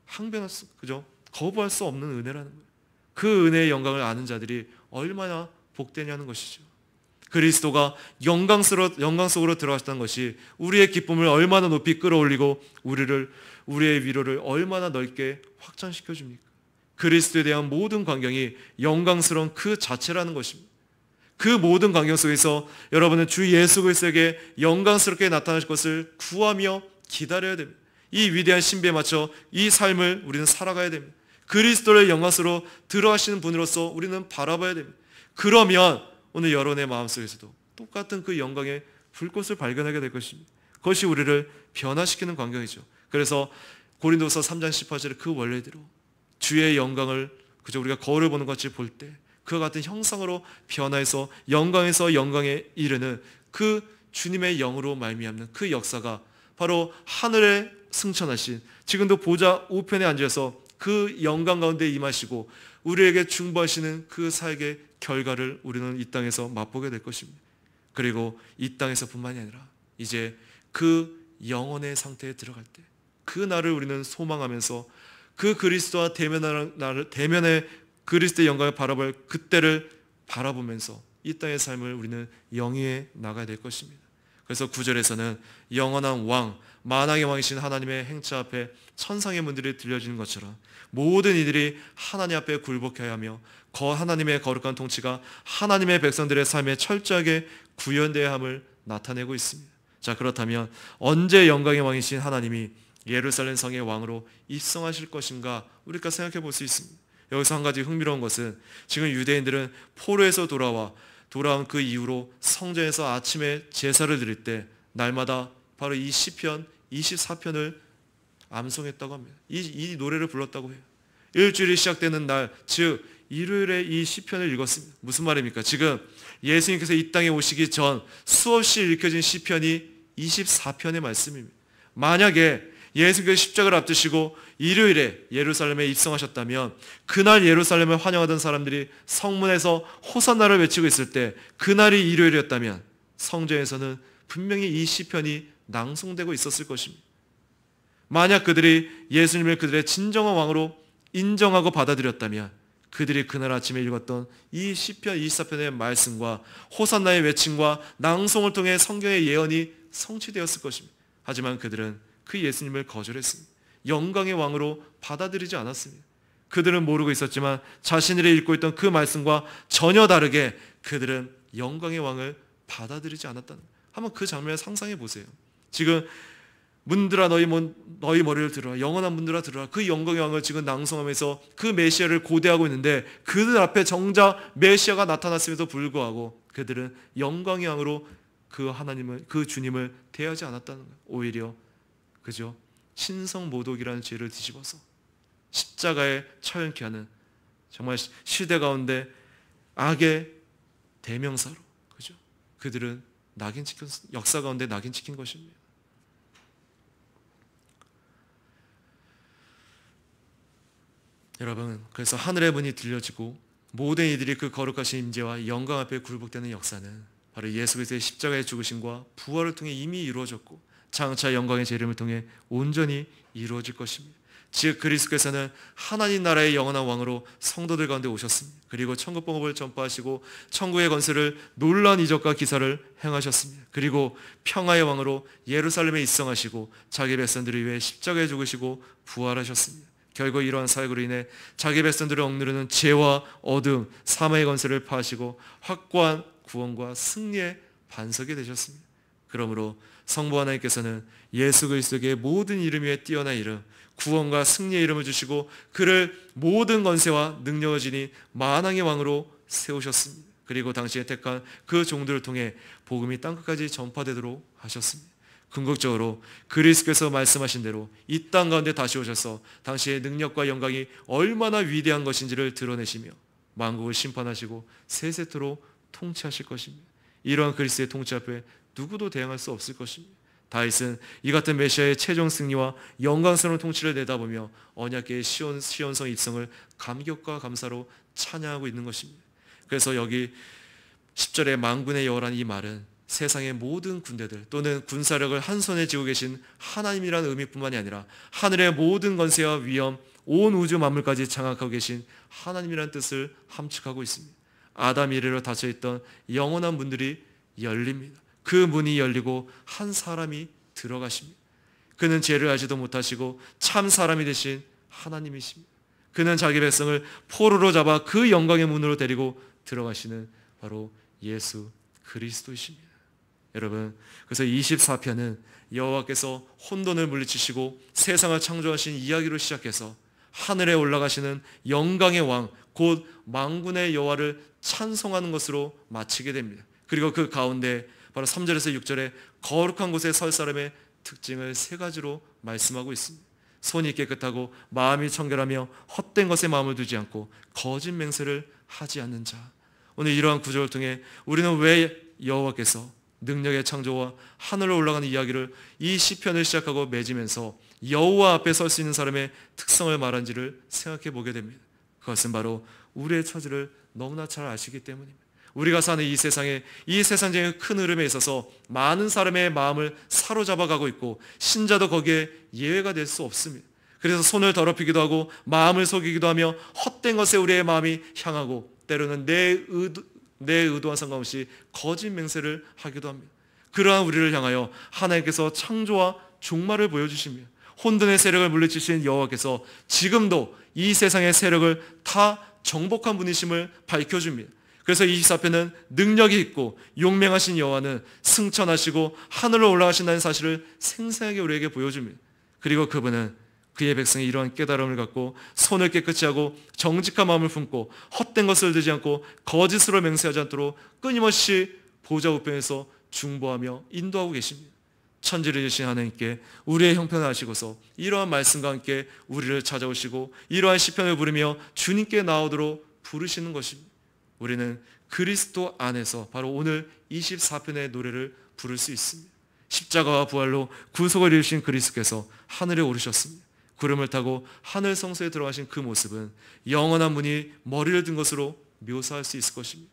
항변할 수, 그죠? 거부할 수 없는 은혜라는 거예요. 그 은혜의 영광을 아는 자들이 얼마나 복되냐는 것이죠. 그리스도가 영광 속으로 들어가셨다는 것이 우리의 기쁨을 얼마나 높이 끌어올리고 우리의 위로를 얼마나 넓게 확장시켜 줍니까? 그리스도에 대한 모든 광경이 영광스러운 그 자체라는 것입니다. 그 모든 광경 속에서 여러분은 주 예수 그리스도에게 영광스럽게 나타날 것을 구하며 기다려야 됩니다. 이 위대한 신비에 맞춰 이 삶을 우리는 살아가야 됩니다. 그리스도를 영광스러워 들어가시는 분으로서 우리는 바라봐야 됩니다. 그러면 오늘 여러분의 마음속에서도 똑같은 그 영광의 불꽃을 발견하게 될 것입니다. 그것이 우리를 변화시키는 광경이죠. 그래서 고린도서 3장 18절에 그 원래대로 주의 영광을 그저 우리가 거울을 보는 것 같이 볼 때 그와 같은 형상으로 변화해서 영광에서 영광에 이르는 그 주님의 영으로 말미암는 그 역사가 바로 하늘의 승천하신, 지금도 보좌 우편에 앉아서 그 영광 가운데 임하시고 우리에게 중보하시는 그 사역의 결과를 우리는 이 땅에서 맛보게 될 것입니다. 그리고 이 땅에서뿐만이 아니라 이제 그 영혼의 상태에 들어갈 때 그 날을 우리는 소망하면서 그 그리스도와 대면의 그리스도의 영광을 바라볼 그때를 바라보면서 이 땅의 삶을 우리는 영위해 나가야 될 것입니다. 그래서 9절에서는 영원한 왕, 만왕의 왕이신 하나님의 행차 앞에 천상의 문들이 들려지는 것처럼 모든 이들이 하나님 앞에 굴복해야 하며 하나님의 거룩한 통치가 하나님의 백성들의 삶에 철저하게 구현되어야 함을 나타내고 있습니다. 자, 그렇다면 언제 영광의 왕이신 하나님이 예루살렘 성의 왕으로 입성하실 것인가 우리가 생각해 볼 수 있습니다. 여기서 한 가지 흥미로운 것은 지금 유대인들은 포로에서 돌아온 그 이후로 성전에서 아침에 제사를 드릴 때 날마다 바로 이 시편 24편을 암송했다고 합니다. 이 노래를 불렀다고 해요. 일주일이 시작되는 날, 즉 일요일에 이 시편을 읽었습니다. 무슨 말입니까? 지금 예수님께서 이 땅에 오시기 전 수없이 읽혀진 시편이 24편의 말씀입니다. 만약에 예수님께서 십자가를 앞두시고 일요일에 예루살렘에 입성하셨다면 그날 예루살렘을 환영하던 사람들이 성문에서 호산나를 외치고 있을 때 그날이 일요일이었다면 성전에서는 분명히 이 시편이 낭송되고 있었을 것입니다. 만약 그들이 예수님을 그들의 진정한 왕으로 인정하고 받아들였다면 그들이 그날 아침에 읽었던 이 시편 24편의 말씀과 호산나의 외침과 낭송을 통해 성경의 예언이 성취되었을 것입니다. 하지만 그들은 그 예수님을 거절했습니다. 영광의 왕으로 받아들이지 않았습니다. 그들은 모르고 있었지만 자신들이 읽고 있던 그 말씀과 전혀 다르게 그들은 영광의 왕을 받아들이지 않았다는 거예요. 한번 그 장면을 상상해 보세요. 지금 문들아 너희 머리를 들어라, 영원한 문들아 들어라, 그 영광의 왕을 지금 낭송하면서 그 메시아를 고대하고 있는데 그들 앞에 정작 메시아가 나타났음에도 불구하고 그들은 영광의 왕으로 그 하나님을, 그 주님을 대하지 않았다는 거예요. 오히려 그죠? 신성모독이라는 죄를 뒤집어서 십자가에 처형케 하는 정말 시대 가운데 악의 대명사로, 그죠? 그들은 역사 가운데 낙인 찍힌 것입니다. 여러분, 그래서 하늘의 문이 들려지고 모든 이들이 그 거룩하신 임재와 영광 앞에 굴복되는 역사는 바로 예수 그리스도의 십자가의 죽으심과 부활을 통해 이미 이루어졌고 장차 영광의 재림을 통해 온전히 이루어질 것입니다. 즉 그리스도께서는 하나님 나라의 영원한 왕으로 성도들 가운데 오셨습니다. 그리고 천국 복음을 전파하시고 천국의 건설을 놀라운 이적과 기사를 행하셨습니다. 그리고 평화의 왕으로 예루살렘에 입성하시고 자기 백성들을 위해 십자가에 죽으시고 부활하셨습니다. 결국 이러한 사역으로 인해 자기 백성들을 억누르는 죄와 어둠, 사망의 건설을 파하시고 확고한 구원과 승리의 반석이 되셨습니다. 그러므로 성부 하나님께서는 예수 그리스도에게 모든 이름 위에 뛰어난 이름, 구원과 승리의 이름을 주시고 그를 모든 권세와 능력을 지닌 만왕의 왕으로 세우셨습니다. 그리고 당신의 택한 그 종들을 통해 복음이 땅끝까지 전파되도록 하셨습니다. 궁극적으로 그리스도께서 말씀하신 대로 이 땅 가운데 다시 오셔서 당시의 능력과 영광이 얼마나 위대한 것인지를 드러내시며 만국을 심판하시고 세세토록 통치하실 것입니다. 이러한 그리스도의 통치 앞에 누구도 대항할 수 없을 것입니다. 다윗은 이 같은 메시아의 최종 승리와 영광스러운 통치를 내다보며 언약궤의 시온성 입성을 감격과 감사로 찬양하고 있는 것입니다. 그래서 여기 10절에 만군의 여호라는 이 말은 세상의 모든 군대들 또는 군사력을 한 손에 쥐고 계신 하나님이라는 의미뿐만이 아니라 하늘의 모든 권세와 위엄, 온 우주 만물까지 장악하고 계신 하나님이라는 뜻을 함축하고 있습니다. 아담 이래로 닫혀있던 영원한 문들이 열립니다. 그 문이 열리고 한 사람이 들어가십니다. 그는 죄를 알지도 못하시고 참 사람이 되신 하나님이십니다. 그는 자기 백성을 포로로 잡아 그 영광의 문으로 데리고 들어가시는 바로 예수 그리스도이십니다. 여러분, 그래서 24편은 여호와께서 혼돈을 물리치시고 세상을 창조하신 이야기로 시작해서 하늘에 올라가시는 영광의 왕, 곧 만군의 여호와를 찬송하는 것으로 마치게 됩니다. 그리고 그 가운데 바로 3절에서 6절에 거룩한 곳에 설 사람의 특징을 세 가지로 말씀하고 있습니다. 손이 깨끗하고 마음이 청결하며 헛된 것에 마음을 두지 않고 거짓 맹세를 하지 않는 자. 오늘 이러한 구절을 통해 우리는 왜 여호와께서 능력의 창조와 하늘로 올라가는 이야기를 이 시편을 시작하고 맺으면서 여호와 앞에 설 수 있는 사람의 특성을 말한지를 생각해 보게 됩니다. 그것은 바로 우리의 처지를 너무나 잘 아시기 때문입니다. 우리가 사는 이 세상적인 큰 흐름에 있어서 많은 사람의 마음을 사로잡아가고 있고 신자도 거기에 예외가 될 수 없습니다. 그래서 손을 더럽히기도 하고 마음을 속이기도 하며 헛된 것에 우리의 마음이 향하고 때로는 내 의도와 상관없이 거짓 맹세를 하기도 합니다. 그러한 우리를 향하여 하나님께서 창조와 종말을 보여주십니다. 혼돈의 세력을 물리치신 여호와께서 지금도 이 세상의 세력을 다 정복한 분이심을 밝혀줍니다. 그래서 24편은 능력이 있고 용맹하신 여호와는 승천하시고 하늘로 올라가신다는 사실을 생생하게 우리에게 보여줍니다. 그리고 그분은 그의 백성이 이러한 깨달음을 갖고 손을 깨끗이 하고 정직한 마음을 품고 헛된 것을 들지 않고 거짓으로 맹세하지 않도록 끊임없이 보좌 우편에서 중보하며 인도하고 계십니다. 천지를 지으신 하나님께 우리의 형편을 아시고서 이러한 말씀과 함께 우리를 찾아오시고 이러한 시편을 부르며 주님께 나오도록 부르시는 것입니다. 우리는 그리스도 안에서 바로 오늘 24편의 노래를 부를 수 있습니다. 십자가와 부활로 구속을 이루신 그리스도께서 하늘에 오르셨습니다. 구름을 타고 하늘 성소에 들어가신 그 모습은 영원한 분이 머리를 든 것으로 묘사할 수 있을 것입니다.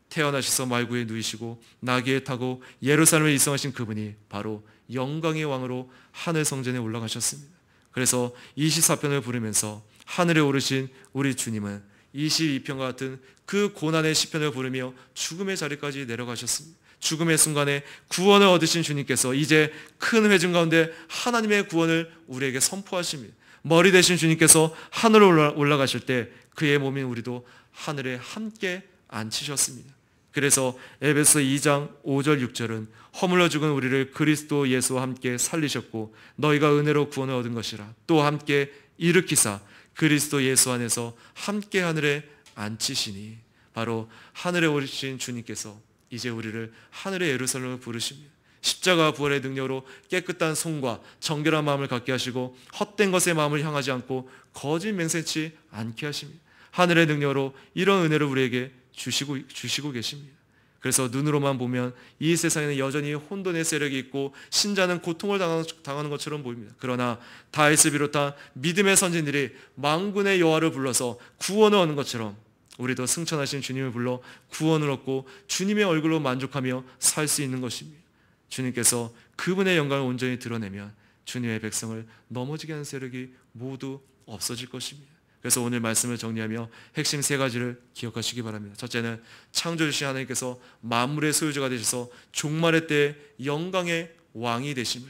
태어나셔서 말구에 누이시고 나귀에 타고 예루살렘에 입성하신 그분이 바로 영광의 왕으로 하늘 성전에 올라가셨습니다. 그래서 24편을 부르면서 하늘에 오르신 우리 주님은 22편과 같은 그 고난의 시편을 부르며 죽음의 자리까지 내려가셨습니다. 죽음의 순간에 구원을 얻으신 주님께서 이제 큰 회중 가운데 하나님의 구원을 우리에게 선포하십니다. 머리 되신 주님께서 하늘로 올라가실 때 그의 몸인 우리도 하늘에 함께 앉히셨습니다. 그래서 에베소 2장 5절 6절은 허물러 죽은 우리를 그리스도 예수와 함께 살리셨고 너희가 은혜로 구원을 얻은 것이라 또 함께 일으키사 그리스도 예수 안에서 함께 하늘에 앉히시니 바로 하늘에 오르신 주님께서 이제 우리를 하늘의 예루살렘으로 부르십니다. 십자가 부활의 능력으로 깨끗한 손과 정결한 마음을 갖게 하시고 헛된 것에 마음을 향하지 않고 거짓 맹세치 않게 하십니다. 하늘의 능력으로 이런 은혜를 우리에게 주시고 계십니다. 그래서 눈으로만 보면 이 세상에는 여전히 혼돈의 세력이 있고 신자는 고통을 당하는 것처럼 보입니다. 그러나 다윗을 비롯한 믿음의 선진들이 만군의 여호와를 불러서 구원을 얻는 것처럼 우리도 승천하신 주님을 불러 구원을 얻고 주님의 얼굴로 만족하며 살 수 있는 것입니다. 주님께서 그분의 영광을 온전히 드러내면 주님의 백성을 넘어지게 하는 세력이 모두 없어질 것입니다. 그래서 오늘 말씀을 정리하며 핵심 세 가지를 기억하시기 바랍니다. 첫째는 창조주신 하나님께서 만물의 소유주가 되셔서 종말의 때에 영광의 왕이 되심을,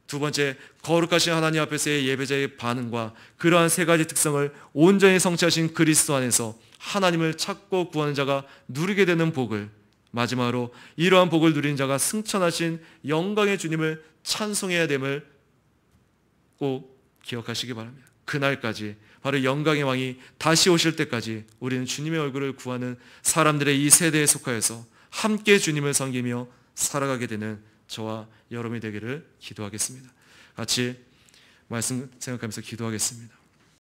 두 번째, 거룩하신 하나님 앞에서의 예배자의 반응과 그러한 세 가지 특성을 온전히 성취하신 그리스도 안에서 하나님을 찾고 구하는 자가 누리게 되는 복을, 마지막으로 이러한 복을 누리는 자가 승천하신 영광의 주님을 찬송해야 됨을 꼭 기억하시기 바랍니다. 그날까지, 바로 영광의 왕이 다시 오실 때까지 우리는 주님의 얼굴을 구하는 사람들의 이 세대에 속하여서 함께 주님을 섬기며 살아가게 되는 저와 여러분이 되기를 기도하겠습니다. 같이 말씀 생각하면서 기도하겠습니다.